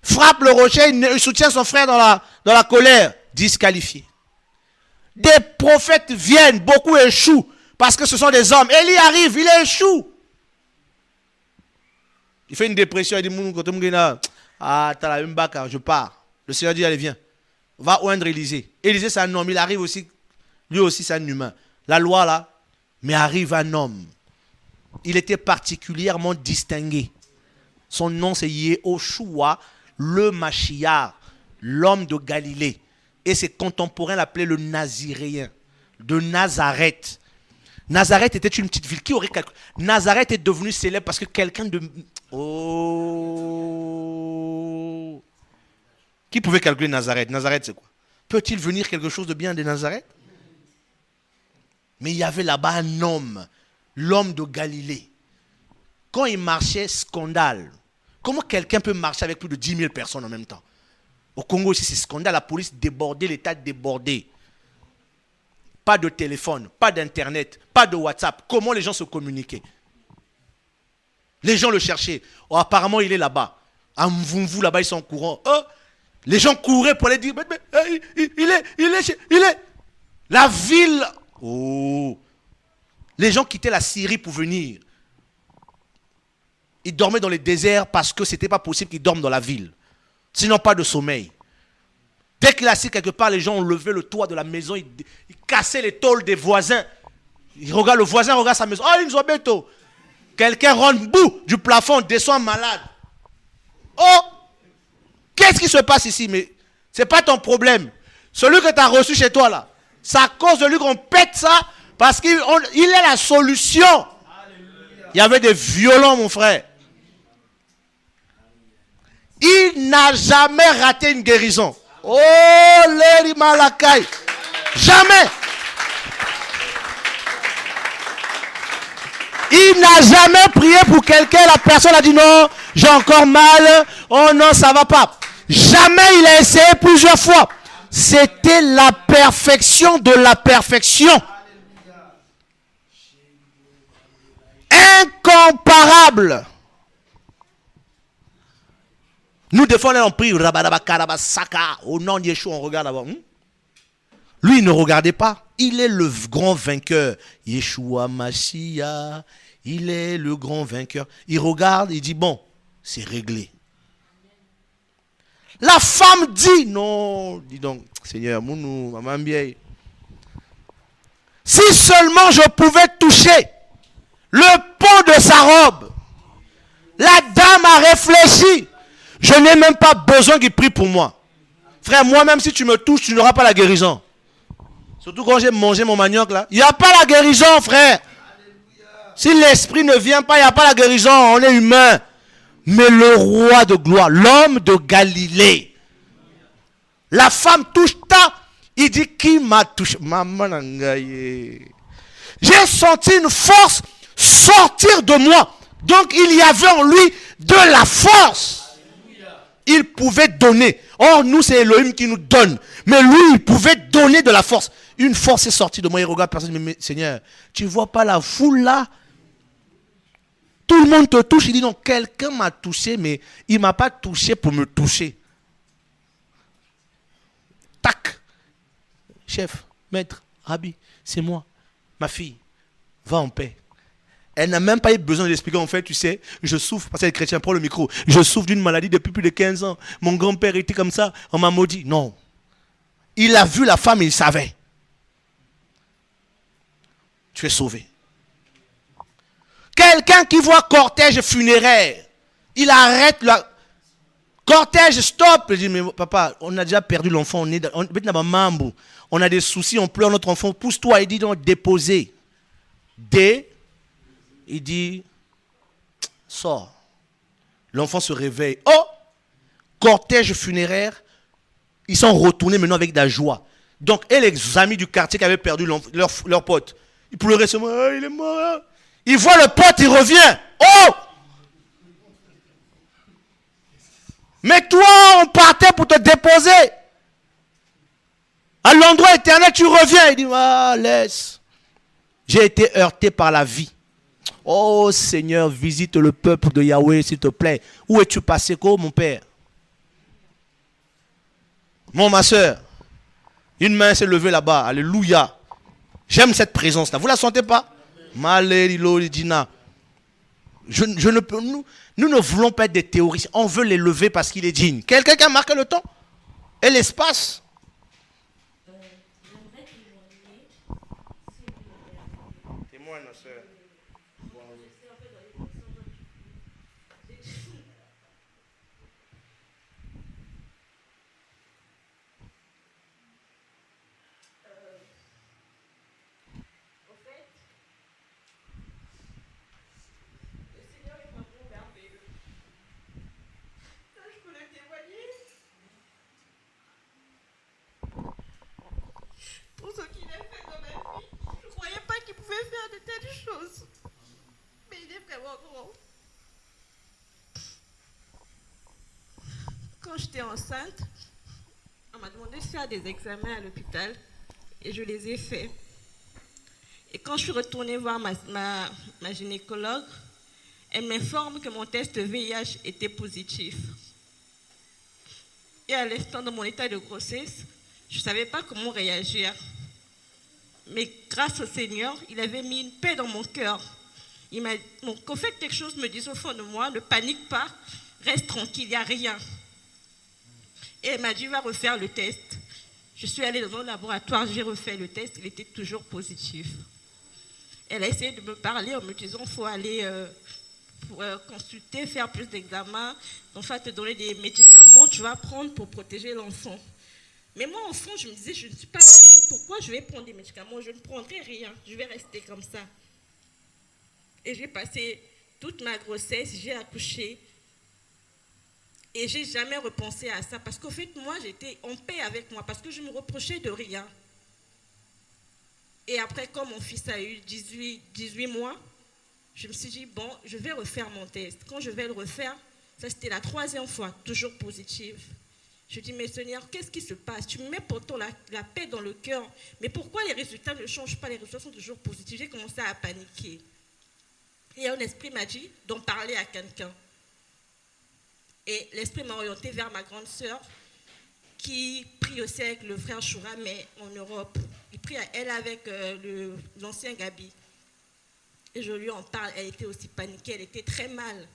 Frappe le rocher, il soutient son frère dans la colère. Disqualifié. Des prophètes viennent, beaucoup échouent. Parce que ce sont des hommes. Élie arrive, il échoue. Il fait une dépression, il dit, ah, je pars. Le Seigneur dit, allez, viens. Va oindre Élisée. Élisée, c'est un homme, il arrive aussi. Lui aussi, c'est un humain. La loi, là, mais arrive un homme. Il était particulièrement distingué. Son nom, c'est Yehoshua, le Mashiach, l'homme de Galilée. Et ses contemporains l'appelaient le Naziréen, de Nazareth. Nazareth était une petite ville. Qui aurait calculé? Nazareth est devenu célèbre parce que quelqu'un de... Oh! Qui pouvait calculer Nazareth? Nazareth, c'est quoi? Peut-il venir quelque chose de bien de Nazareth? Mais il y avait là-bas un homme, l'homme de Galilée. Quand il marchait, scandale. Comment quelqu'un peut marcher avec plus de 10 000 personnes en même temps? Au Congo aussi, c'est scandale. La police débordée, l'État débordé. Pas de téléphone, pas d'internet, pas de WhatsApp. Comment les gens se communiquaient? Les gens le cherchaient. Oh, apparemment, il est là-bas. À Mvumvu, là-bas, ils sont courants. Oh, les gens couraient pour aller dire, il est. La ville. Oh. Les gens quittaient la Syrie pour venir. Ils dormaient dans les déserts parce que ce n'était pas possible qu'ils dorment dans la ville. Sinon, pas de sommeil. Dès qu'il est assis quelque part, les gens ont levé le toit de la maison, ils cassaient les tôles des voisins. Ils regardent le voisin, regarde sa maison. Oh, ils nous ont bientôt. Quelqu'un rentre, bout du plafond, descend malade. Oh, qu'est-ce qui se passe ici? Mais ce n'est pas ton problème. Celui que tu as reçu chez toi là, c'est à cause de lui qu'on pète ça, parce qu'il est la solution. Il y avait des violents, mon frère. Il n'a jamais raté une guérison. Oh, Léri Malakai. Jamais. Il n'a jamais prié pour quelqu'un. La personne a dit non, j'ai encore mal. Oh non, ça va pas. Jamais il a essayé plusieurs fois. C'était la perfection de la perfection. Incomparable. Nous, des fois, on prie au nom de Yeshua, on regarde d'abord. Lui, il ne regardait pas. Il est le grand vainqueur. Yeshua Mashiach, il est le grand vainqueur. Il regarde, il dit, bon, c'est réglé. La femme dit, non, dis donc, Seigneur, Mounou, maman bien. Si seulement je pouvais toucher le pont de sa robe. La dame a réfléchi. Je n'ai même pas besoin qu'il prie pour moi. Frère, moi-même, si tu me touches, tu n'auras pas la guérison. Surtout quand j'ai mangé mon manioc là. Il n'y a pas la guérison, frère. Si l'esprit ne vient pas, il n'y a pas la guérison. On est humain. Mais le roi de gloire, l'homme de Galilée. La femme touche ta. Il dit, qui m'a touché? Maman nangaye. J'ai senti une force sortir de moi. Donc il y avait en lui de la force. Il pouvait donner. Or, nous, c'est Elohim qui nous donne. Mais lui, il pouvait donner de la force. Une force est sortie de moi. Il regarde personne. Mais Seigneur, tu ne vois pas la foule là? Tout le monde te touche. Il dit non, quelqu'un m'a touché, mais il ne m'a pas touché pour me toucher. Tac. Chef, maître, rabbi, c'est moi. Ma fille, va en paix. Elle n'a même pas eu besoin d'expliquer. En fait, tu sais, je souffre, parce qu'elle est chrétienne, prends le micro. Je souffre d'une maladie depuis plus de 15 ans. Mon grand-père était comme ça, on m'a maudit. Non. Il a vu la femme, il savait. Tu es sauvé. Quelqu'un qui voit cortège funéraire, il arrête la... Cortège, stop. Il dit, mais papa, on a déjà perdu l'enfant. On a des soucis, on pleure notre enfant. Pousse-toi, il dit, donc, déposer. Il dit, sors. L'enfant se réveille. Oh! Cortège funéraire. Ils sont retournés maintenant avec de la joie. Donc, et les amis du quartier qui avaient perdu leur pote, ils pleuraient seulement, oh, il est mort. Ils voient le pote, il revient. Oh! Mais toi, on partait pour te déposer. À l'endroit éternel, tu reviens. Il dit, ah, laisse. J'ai été heurté par la vie. Oh Seigneur, visite le peuple de Yahweh, s'il te plaît. Où es-tu passé, quoi, mon père? Ma soeur, une main s'est levée là-bas. Alléluia. J'aime cette présence-là. Vous la sentez pas? Nous ne voulons pas être des théoristes. On veut les lever parce qu'il est digne. Quelqu'un qui a marqué le temps et l'espace. Témoigne, ma soeur. Pour ce qu'il a fait dans ma vie, je ne croyais pas j'étais enceinte, on m'a demandé de faire des examens à l'hôpital et je les ai faits. Et quand je suis retournée voir ma gynécologue, elle m'informe que mon test VIH était positif. Et à l'instant de mon état de grossesse, je ne savais pas comment réagir. Mais grâce au Seigneur, il avait mis une paix dans mon cœur. Il m'a dit, qu'au fait, quelque chose me dise au fond de moi, ne panique pas, reste tranquille, il n'y a rien. Et elle m'a dit, va refaire le test. Je suis allée dans un laboratoire, j'ai refait le test, il était toujours positif. Elle a essayé de me parler en me disant, il faut aller consulter, faire plus d'examens, on va te donner des médicaments, tu vas prendre pour protéger l'enfant. Mais moi, au fond, je me disais, je ne suis pas malade, pourquoi je vais prendre des médicaments? Je ne prendrai rien, je vais rester comme ça. Et j'ai passé toute ma grossesse, j'ai accouché. Et je n'ai jamais repensé à ça. Parce qu'au fait, moi, j'étais en paix avec moi. Parce que je me reprochais de rien. Et après, quand mon fils a eu 18 mois, je me suis dit, bon, je vais refaire mon test. Quand je vais le refaire, ça c'était la 3e fois, toujours positive. Je dis, mais Seigneur, qu'est-ce qui se passe? Tu me mets pourtant la paix dans le cœur. Mais pourquoi les résultats ne changent pas? Les résultats sont toujours positifs. J'ai commencé à paniquer. Et un esprit m'a dit d'en parler à quelqu'un. Et l'esprit m'a orienté vers ma grande sœur qui prie aussi avec le frère Choura, mais en Europe. Il prie elle avec l'ancien Gabi. Et je lui en parle, elle était aussi paniquée, elle était très mal.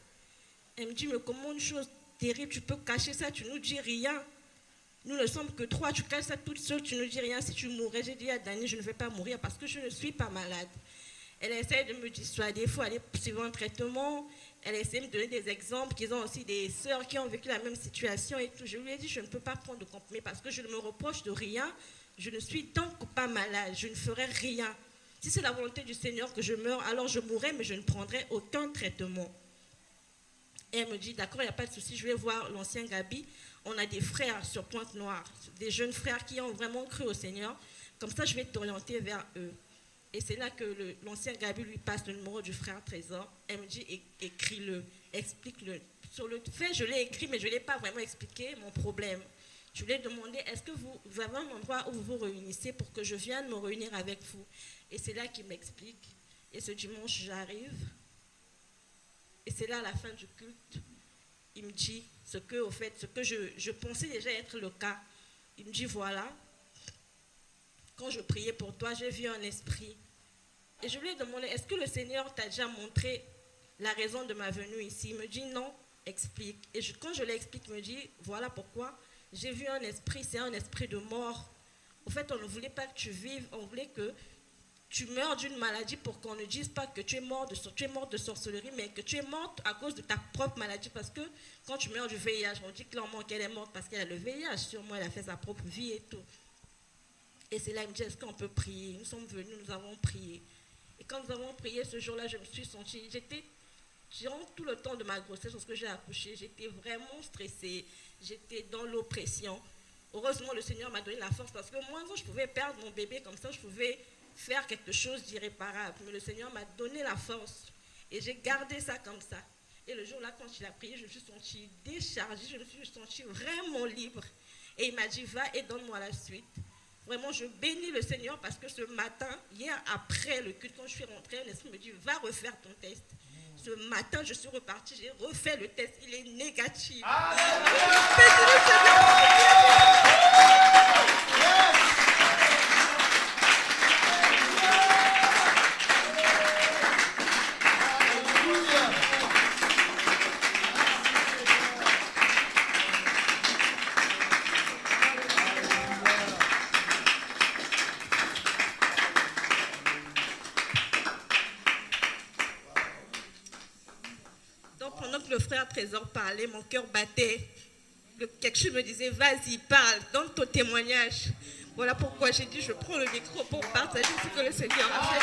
Elle me dit, mais comment une chose terrible, tu peux cacher ça, tu ne nous dis rien. Nous ne sommes que 3, tu caches ça toute seule, tu ne nous dis rien. Si tu mourrais, j'ai dit à Dani, je ne vais pas mourir parce que je ne suis pas malade. Elle essaie de me dissuader, il faut aller suivre un traitement. Elle essaie de me donner des exemples, qu'ils ont aussi des sœurs qui ont vécu la même situation et tout. Je lui ai dit, je ne peux pas prendre de comprimés parce que je ne me reproche de rien. Je ne suis donc pas malade, je ne ferai rien. Si c'est la volonté du Seigneur que je meure, alors je mourrai, mais je ne prendrai aucun traitement. Et elle me dit, d'accord, il n'y a pas de souci, je vais voir l'ancien Gabi. On a des frères sur Pointe-Noire, des jeunes frères qui ont vraiment cru au Seigneur. Comme ça, je vais t'orienter vers eux. Et c'est là que l'ancien Gabi lui passe le numéro du frère Trésor. Elle me dit, écris-le, explique-le. Sur le fait, je l'ai écrit, mais je ne l'ai pas vraiment expliqué mon problème. Je lui ai demandé, est-ce que vous avez un endroit où vous vous réunissez pour que je vienne me réunir avec vous? Et c'est là qu'il m'explique. Et ce dimanche, j'arrive. Et c'est là, à la fin du culte, il me dit ce que je pensais déjà être le cas. Il me dit, voilà, quand je priais pour toi, j'ai vu un esprit. Et je lui ai demandé, est-ce que le Seigneur t'a déjà montré la raison de ma venue ici? Il me dit, non, explique. Et quand je l'explique, il me dit, voilà pourquoi. J'ai vu un esprit, c'est un esprit de mort. En fait, on ne voulait pas que tu vives, on voulait que tu meurs d'une maladie pour qu'on ne dise pas que tu es mort de sorcellerie, mais que tu es morte à cause de ta propre maladie. Parce que quand tu meurs du VIH, on dit clairement qu'elle est morte parce qu'elle a le VIH. Sûrement, elle a fait sa propre vie et tout. Et c'est là, il me dit, est-ce qu'on peut prier? Nous sommes venus, nous avons prié. Et quand nous avons prié ce jour-là, je me suis sentie, durant tout le temps de ma grossesse, lorsque j'ai accouché, j'étais vraiment stressée, j'étais dans l'oppression. Heureusement, le Seigneur m'a donné la force parce que moi, je pouvais perdre mon bébé comme ça, je pouvais faire quelque chose d'irréparable. Mais le Seigneur m'a donné la force et j'ai gardé ça comme ça. Et le jour-là, quand il a prié, je me suis sentie déchargée, je me suis sentie vraiment libre. Et il m'a dit, va et donne-moi la suite. Vraiment, je bénis le Seigneur parce que ce matin, hier après le culte, quand je suis rentrée, l'esprit me dit, va refaire ton test. Ce matin, je suis repartie, j'ai refait le test, il est négatif. Le frère Trésor parlait, mon cœur battait. Quelque chose me disait, vas-y, parle, donne ton témoignage. Voilà pourquoi j'ai dit, je prends le micro pour partager ce que le Seigneur a fait.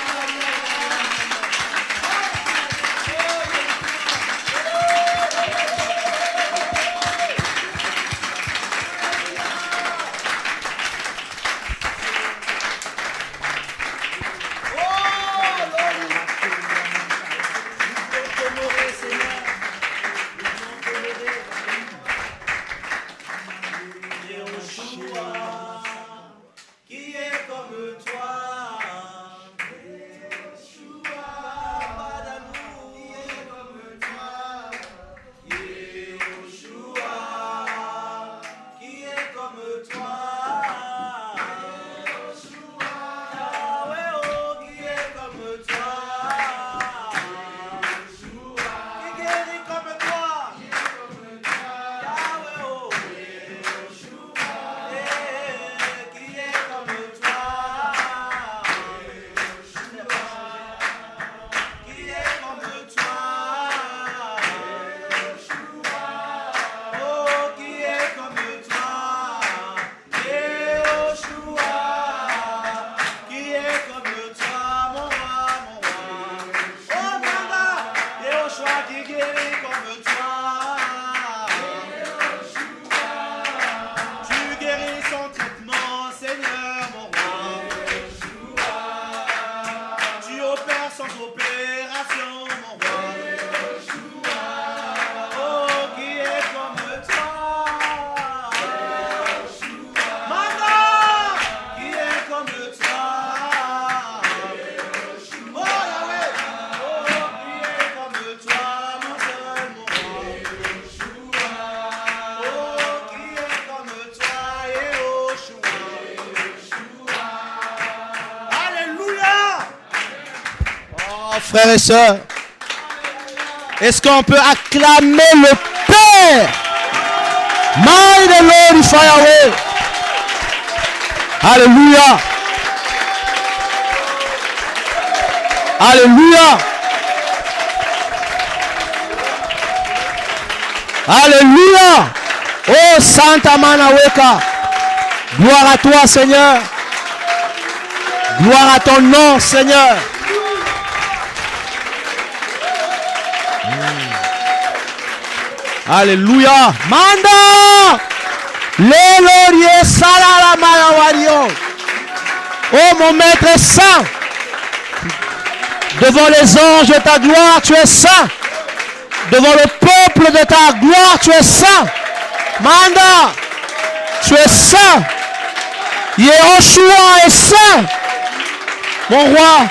frères et sœurs, est-ce qu'on peut acclamer le Père? My the Lord is Yahweh. Alléluia. Alléluia. Alléluia. Oh Santa Manaweka. Gloire à toi, Seigneur. Gloire à ton nom, Seigneur. Alléluia. Manda. L'élorie salala mayawario. Oh mon maître est saint. Devant les anges de ta gloire, tu es saint. Devant le peuple de ta gloire, tu es saint. Manda. Tu es saint. Yehoshua est saint. Mon roi.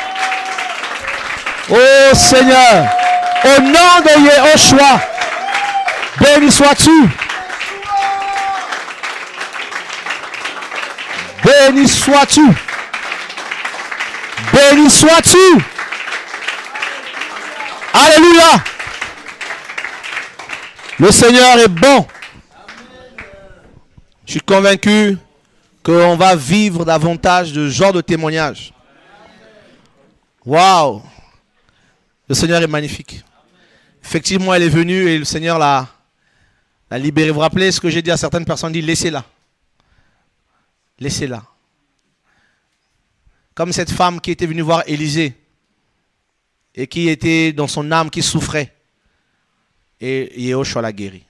Oh Seigneur. Au nom de Yehoshua. Béni sois-tu. Béni sois-tu. Béni sois-tu. Alléluia. Le Seigneur est bon. Je suis convaincu qu'on va vivre davantage de ce genre de témoignages. Waouh. Le Seigneur est magnifique. Effectivement, elle est venue et le Seigneur l'a libérée. Vous vous rappelez ce que j'ai dit à certaines personnes? Dit laissez-la. Laissez-la. Comme cette femme qui était venue voir Élisée et qui était dans son âme, qui souffrait. Et Yehoshua l'a guéri.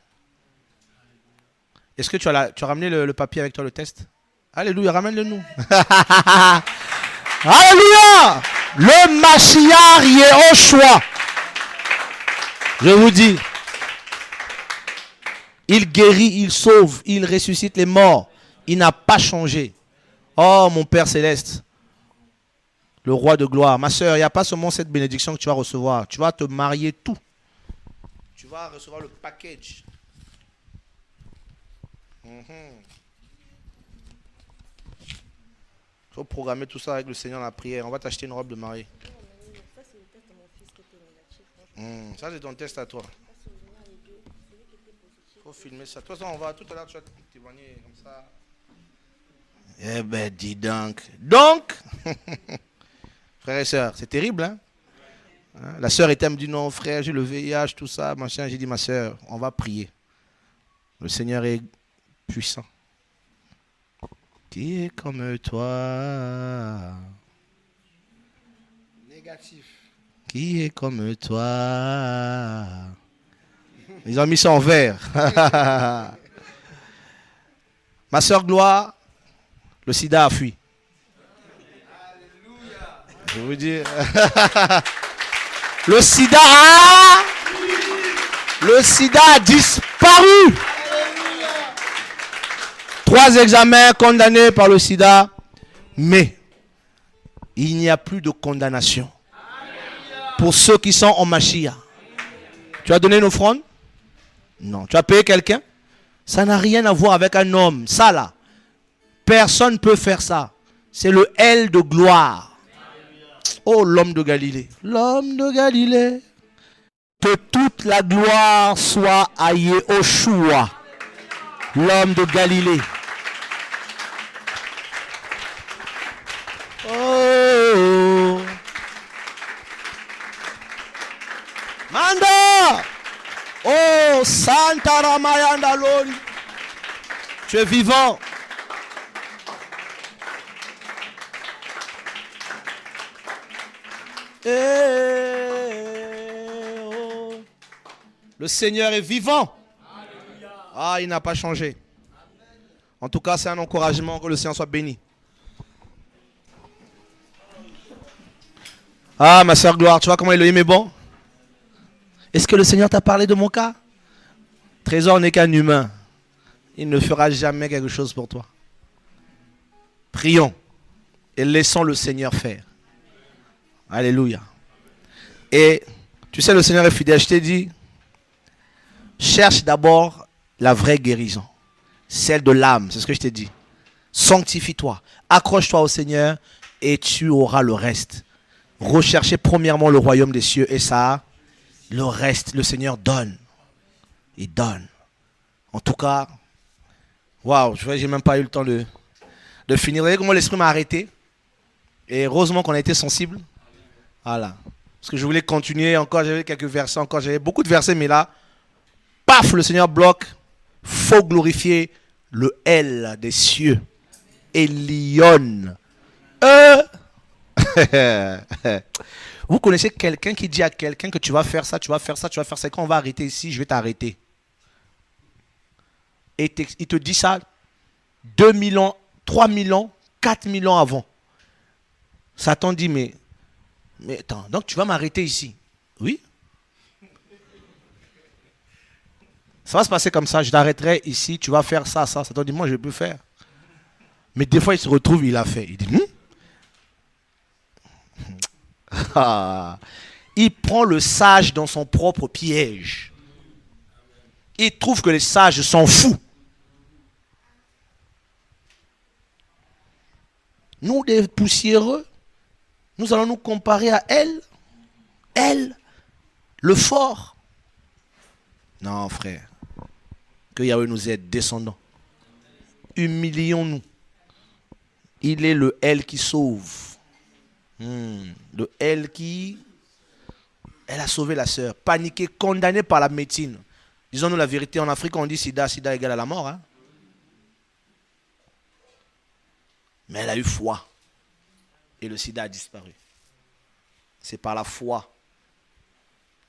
Est-ce que tu as ramené le papier avec toi, le test? Alléluia, ramène-le nous. Alléluia. Le Mashiach Yehoshua. Je vous dis, il guérit, il sauve, il ressuscite les morts. Il n'a pas changé. Oh mon Père Céleste, le roi de gloire. Ma soeur, il n'y a pas seulement cette bénédiction que tu vas recevoir. Tu vas te marier tout. Tu vas recevoir le package. Il faut programmer tout ça avec le Seigneur dans la prière. On va t'acheter une robe de mariée. Ça, c'est le test de mon fils qui était négatif. Ça, c'est ton test à toi. Il faut filmer ça. De toute façon, on va tout à l'heure, tu vas témoigner comme ça. Eh ben, dis donc. Donc, frères et sœurs, c'est terrible, hein? La sœur était, elle me dit non, frère, j'ai le VIH, tout ça, machin. J'ai dit, ma sœur, on va prier. Le Seigneur est puissant. Qui est comme toi? Négatif. Qui est comme toi? Ils ont mis ça en vert. Ma sœur Gloire, le sida a fui. Je vous dis. Le sida a disparu. 3 examens condamnés par le sida, mais il n'y a plus de condamnation pour ceux qui sont en Mashiach. Tu as donné une offrande? Non. Tu as payé quelqu'un? Ça n'a rien à voir avec un homme. Ça là, personne ne peut faire ça. C'est le L de gloire. Oh, l'homme de Galilée. L'homme de Galilée. Que toute la gloire soit à Yehoshua, l'homme de Galilée. Oh. Manda. Oh, Santa Ramayanda Lori. Tu es vivant. Oh. Le Seigneur est vivant. Ah, il n'a pas changé. En tout cas, c'est un encouragement, que le Seigneur soit béni. Ah, ma soeur Gloire, tu vois comment Elohim est bon? Est-ce que le Seigneur t'a parlé de mon cas? Trésor n'est qu'un humain. Il ne fera jamais quelque chose pour toi. Prions et laissons le Seigneur faire. Alléluia. Et tu sais, le Seigneur est fidèle. Je t'ai dit, cherche d'abord la vraie guérison. Celle de l'âme, c'est ce que je t'ai dit. Sanctifie-toi. Accroche-toi au Seigneur et tu auras le reste. Recherchez premièrement le royaume des cieux et ça, le reste, le Seigneur donne. Il donne. En tout cas, waouh, j'ai même pas eu le temps de finir. Vous voyez comment l'esprit m'a arrêté? Et heureusement qu'on a été sensible. Voilà. Parce que je voulais continuer encore, j'avais quelques versets encore, j'avais beaucoup de versets, mais là, paf, le Seigneur bloque. Faut glorifier le L des cieux. Elion. Vous connaissez quelqu'un qui dit à quelqu'un que tu vas faire ça, tu vas faire ça, tu vas faire ça. Quand on va arrêter ici, je vais t'arrêter. Et il te dit ça 2000 ans, 3000 ans, 4000 ans avant. Satan dit, mais attends, donc tu vas m'arrêter ici? Oui. Ça va se passer comme ça, je t'arrêterai ici, tu vas faire ça, ça. Satan dit, moi je peux faire. Mais des fois il se retrouve, il a fait. Il dit, il prend le sage dans son propre piège. Il trouve que les sages s'en foutent. Nous, des poussiéreux, nous allons nous comparer à elle, le fort. Non, frère. Que Yahweh nous aide, descendants. Humilions-nous. Il est le elle qui sauve. Le elle qui... Elle a sauvé la sœur. Paniquée, condamnée par la médecine. Disons-nous la vérité, en Afrique, on dit sida égale à la mort. Hein? Mais elle a eu foi. Et le sida a disparu. C'est par la foi.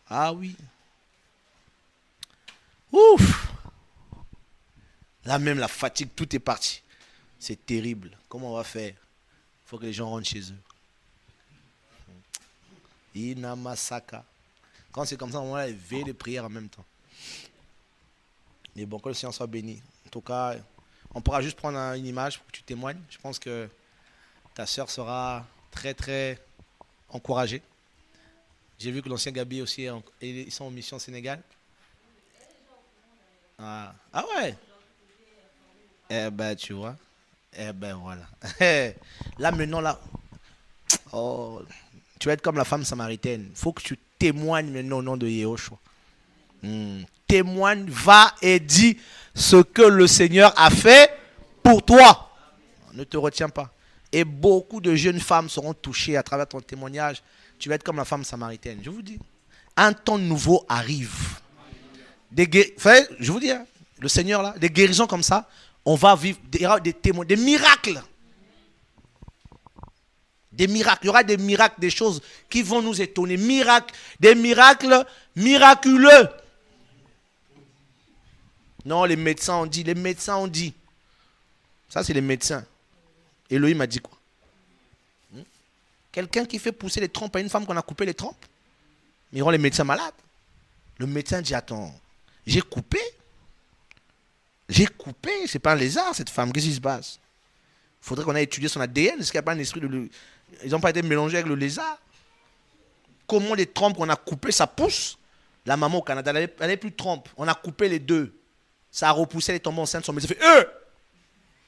Ah oui. Ouf. Là même la fatigue, tout est parti. C'est terrible. Comment on va faire? Il faut que les gens rentrent chez eux. Inamasaka. Quand c'est comme ça, on va élever les prières en même temps. Mais bon, que le Seigneur soit béni. En tout cas, on pourra juste prendre une image pour que tu témoignes. Je pense que ta soeur sera très très encouragée. J'ai vu que l'ancien Gabi aussi, ils sont en mission au Sénégal. Ah ouais. Eh ben tu vois. Eh ben voilà. Là maintenant là. Oh, tu vas être comme la femme samaritaine. Il faut que tu témoignes maintenant au nom de Yehoshua. Témoigne, va et dis ce que le Seigneur a fait pour toi. Ne te retiens pas. Et beaucoup de jeunes femmes seront touchées à travers ton témoignage. Tu vas être comme la femme samaritaine. Je vous dis, un temps nouveau arrive. Je vous dis, hein, le Seigneur là, des guérisons comme ça, on va vivre des témoins, des miracles. Des miracles. Il y aura des miracles, des choses qui vont nous étonner. Miracles, des miracles miraculeux. Non, les médecins ont dit. Ça, c'est les médecins. Elohim m'a dit quoi? Quelqu'un qui fait pousser les trompes à une femme qu'on a coupé les trompes. Mais ils rend les médecins malades. Le médecin dit, attends, j'ai coupé, c'est pas un lézard cette femme, qu'est-ce qui se passe? Il faudrait qu'on ait étudié son ADN, est-ce qu'il n'y a pas un esprit de... Ils n'ont pas été mélangés avec le lézard? Comment les trompes qu'on a coupées, ça pousse? La maman au Canada, elle n'avait plus de trompes, on a coupé les deux. Ça a repoussé, elle est tombée enceinte, son médecin fait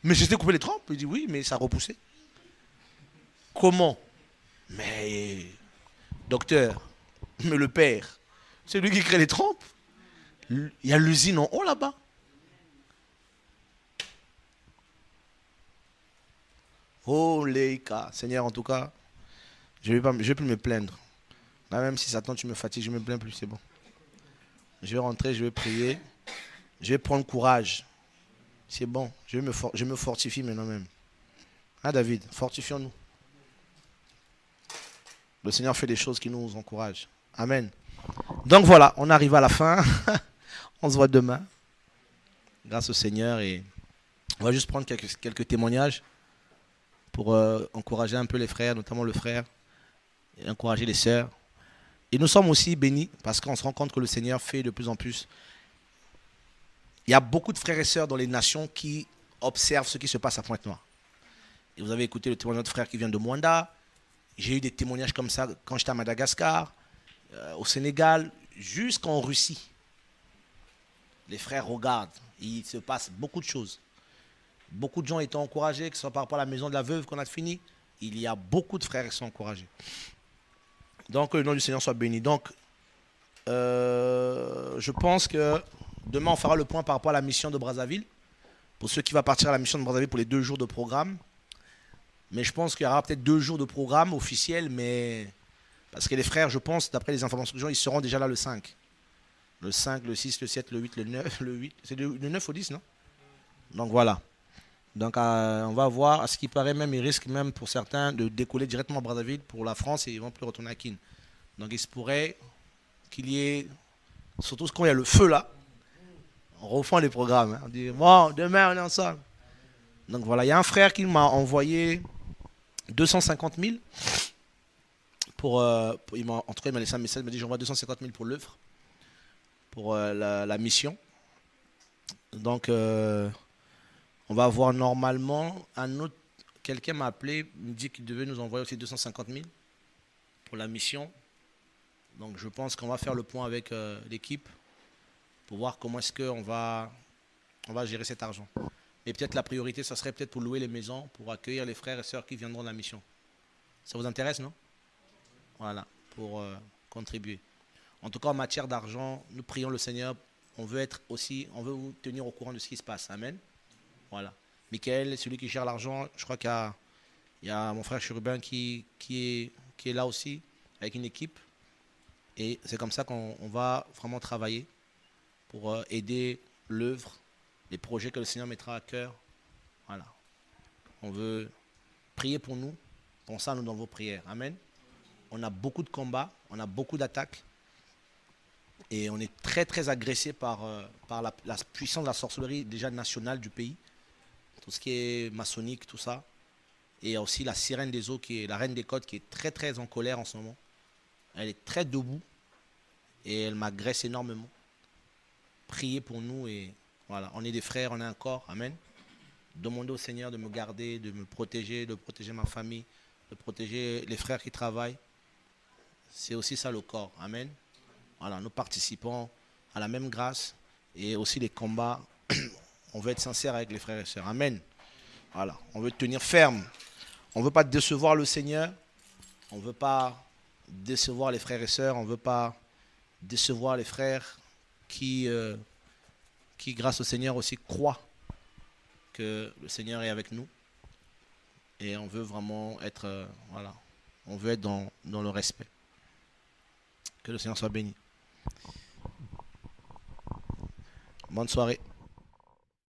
mais j'étais coupé les trompes? Il dit oui, mais ça a repoussé. Comment? Mais docteur, mais le père, c'est lui qui crée les trompes. Il y a l'usine en haut là-bas. Oh Leïka, Seigneur, en tout cas, je vais plus me plaindre. Là, même si Satan, tu me fatigues, je ne me plains plus, c'est bon. Je vais rentrer, je vais prier, je vais prendre courage. C'est bon, je me fortifie maintenant même. Hein David, fortifions-nous. Le Seigneur fait des choses qui nous encouragent. Amen. Donc voilà, on arrive à la fin. On se voit demain. Grâce au Seigneur. Et on va juste prendre quelques témoignages pour encourager un peu les frères, notamment le frère, et encourager les sœurs. Et nous sommes aussi bénis parce qu'on se rend compte que le Seigneur fait de plus en plus. Il y a beaucoup de frères et sœurs dans les nations qui observent ce qui se passe à Pointe-Noire. Et vous avez écouté le témoignage de notre frère qui vient de Mwanda. J'ai eu des témoignages comme ça quand j'étais à Madagascar, au Sénégal, jusqu'en Russie. Les frères regardent, il se passe beaucoup de choses. Beaucoup de gens étant encouragés, que ce soit par rapport à la maison de la veuve qu'on a fini. Il y a beaucoup de frères qui sont encouragés. Donc, que le nom du Seigneur soit béni. Donc, je pense que demain, on fera le point par rapport à la mission de Brazzaville. Pour ceux qui vont partir à la mission de Brazzaville pour les 2 jours de programme. Mais je pense qu'il y aura peut-être 2 jours de programme officiel, mais parce que les frères, je pense, d'après les informations que j'ai, ils seront déjà là le 5. Le 5, le 6, le 7, le 8, le 9, le 8. C'est le 9 au 10, non? Donc voilà. Donc on va voir. À ce qui paraît même, ils risquent même pour certains de décoller directement à Brazzaville pour la France et ils vont plus retourner à Kin. Donc il se pourrait qu'il y ait, surtout quand il y a le feu là, on refend les programmes. Hein. On dit, bon, demain on est ensemble. Donc voilà, il y a un frère qui m'a envoyé 250 000 en tout cas, il m'a laissé un message, il m'a dit j'envoie 250 000 pour l'œuvre, pour la mission. Donc, on va avoir normalement un autre. Quelqu'un m'a appelé, me dit qu'il devait nous envoyer aussi 250 000 pour la mission. Donc, je pense qu'on va faire le point avec l'équipe pour voir comment est-ce qu'on va gérer cet argent. Et peut-être la priorité, ça serait peut-être pour louer les maisons, pour accueillir les frères et sœurs qui viendront de la mission. Ça vous intéresse, non? Voilà, pour contribuer. En tout cas, en matière d'argent, nous prions le Seigneur. On veut vous tenir au courant de ce qui se passe. Amen. Voilà. Michael, celui qui gère l'argent, je crois qu'il y a mon frère Chérubin qui est là aussi, avec une équipe. Et c'est comme ça qu'on va vraiment travailler pour aider l'œuvre, les projets que le Seigneur mettra à cœur. Voilà. On veut prier pour nous. Pensez à nous dans vos prières. Amen. On a beaucoup de combats, on a beaucoup d'attaques. Et on est très très agressé par la puissance de la sorcellerie déjà nationale du pays. Tout ce qui est maçonnique, tout ça. Et il y a aussi la sirène des eaux, qui est la reine des côtes, qui est très très en colère en ce moment. Elle est très debout et elle m'agresse énormément. Priez pour nous et voilà, on est des frères, on est un corps. Amen. Demandez au Seigneur de me garder, de me protéger, de protéger ma famille, de protéger les frères qui travaillent. C'est aussi ça le corps. Amen. Voilà, nous participons à la même grâce et aussi les combats. On veut être sincère avec les frères et sœurs. Amen. Voilà, on veut tenir ferme. On ne veut pas décevoir le Seigneur. On ne veut pas décevoir les frères et sœurs. On ne veut pas décevoir les frères qui, grâce au Seigneur, aussi croient que le Seigneur est avec nous. Et on veut vraiment être, voilà, on veut être dans le respect. Que le Seigneur soit béni. Bonne soirée.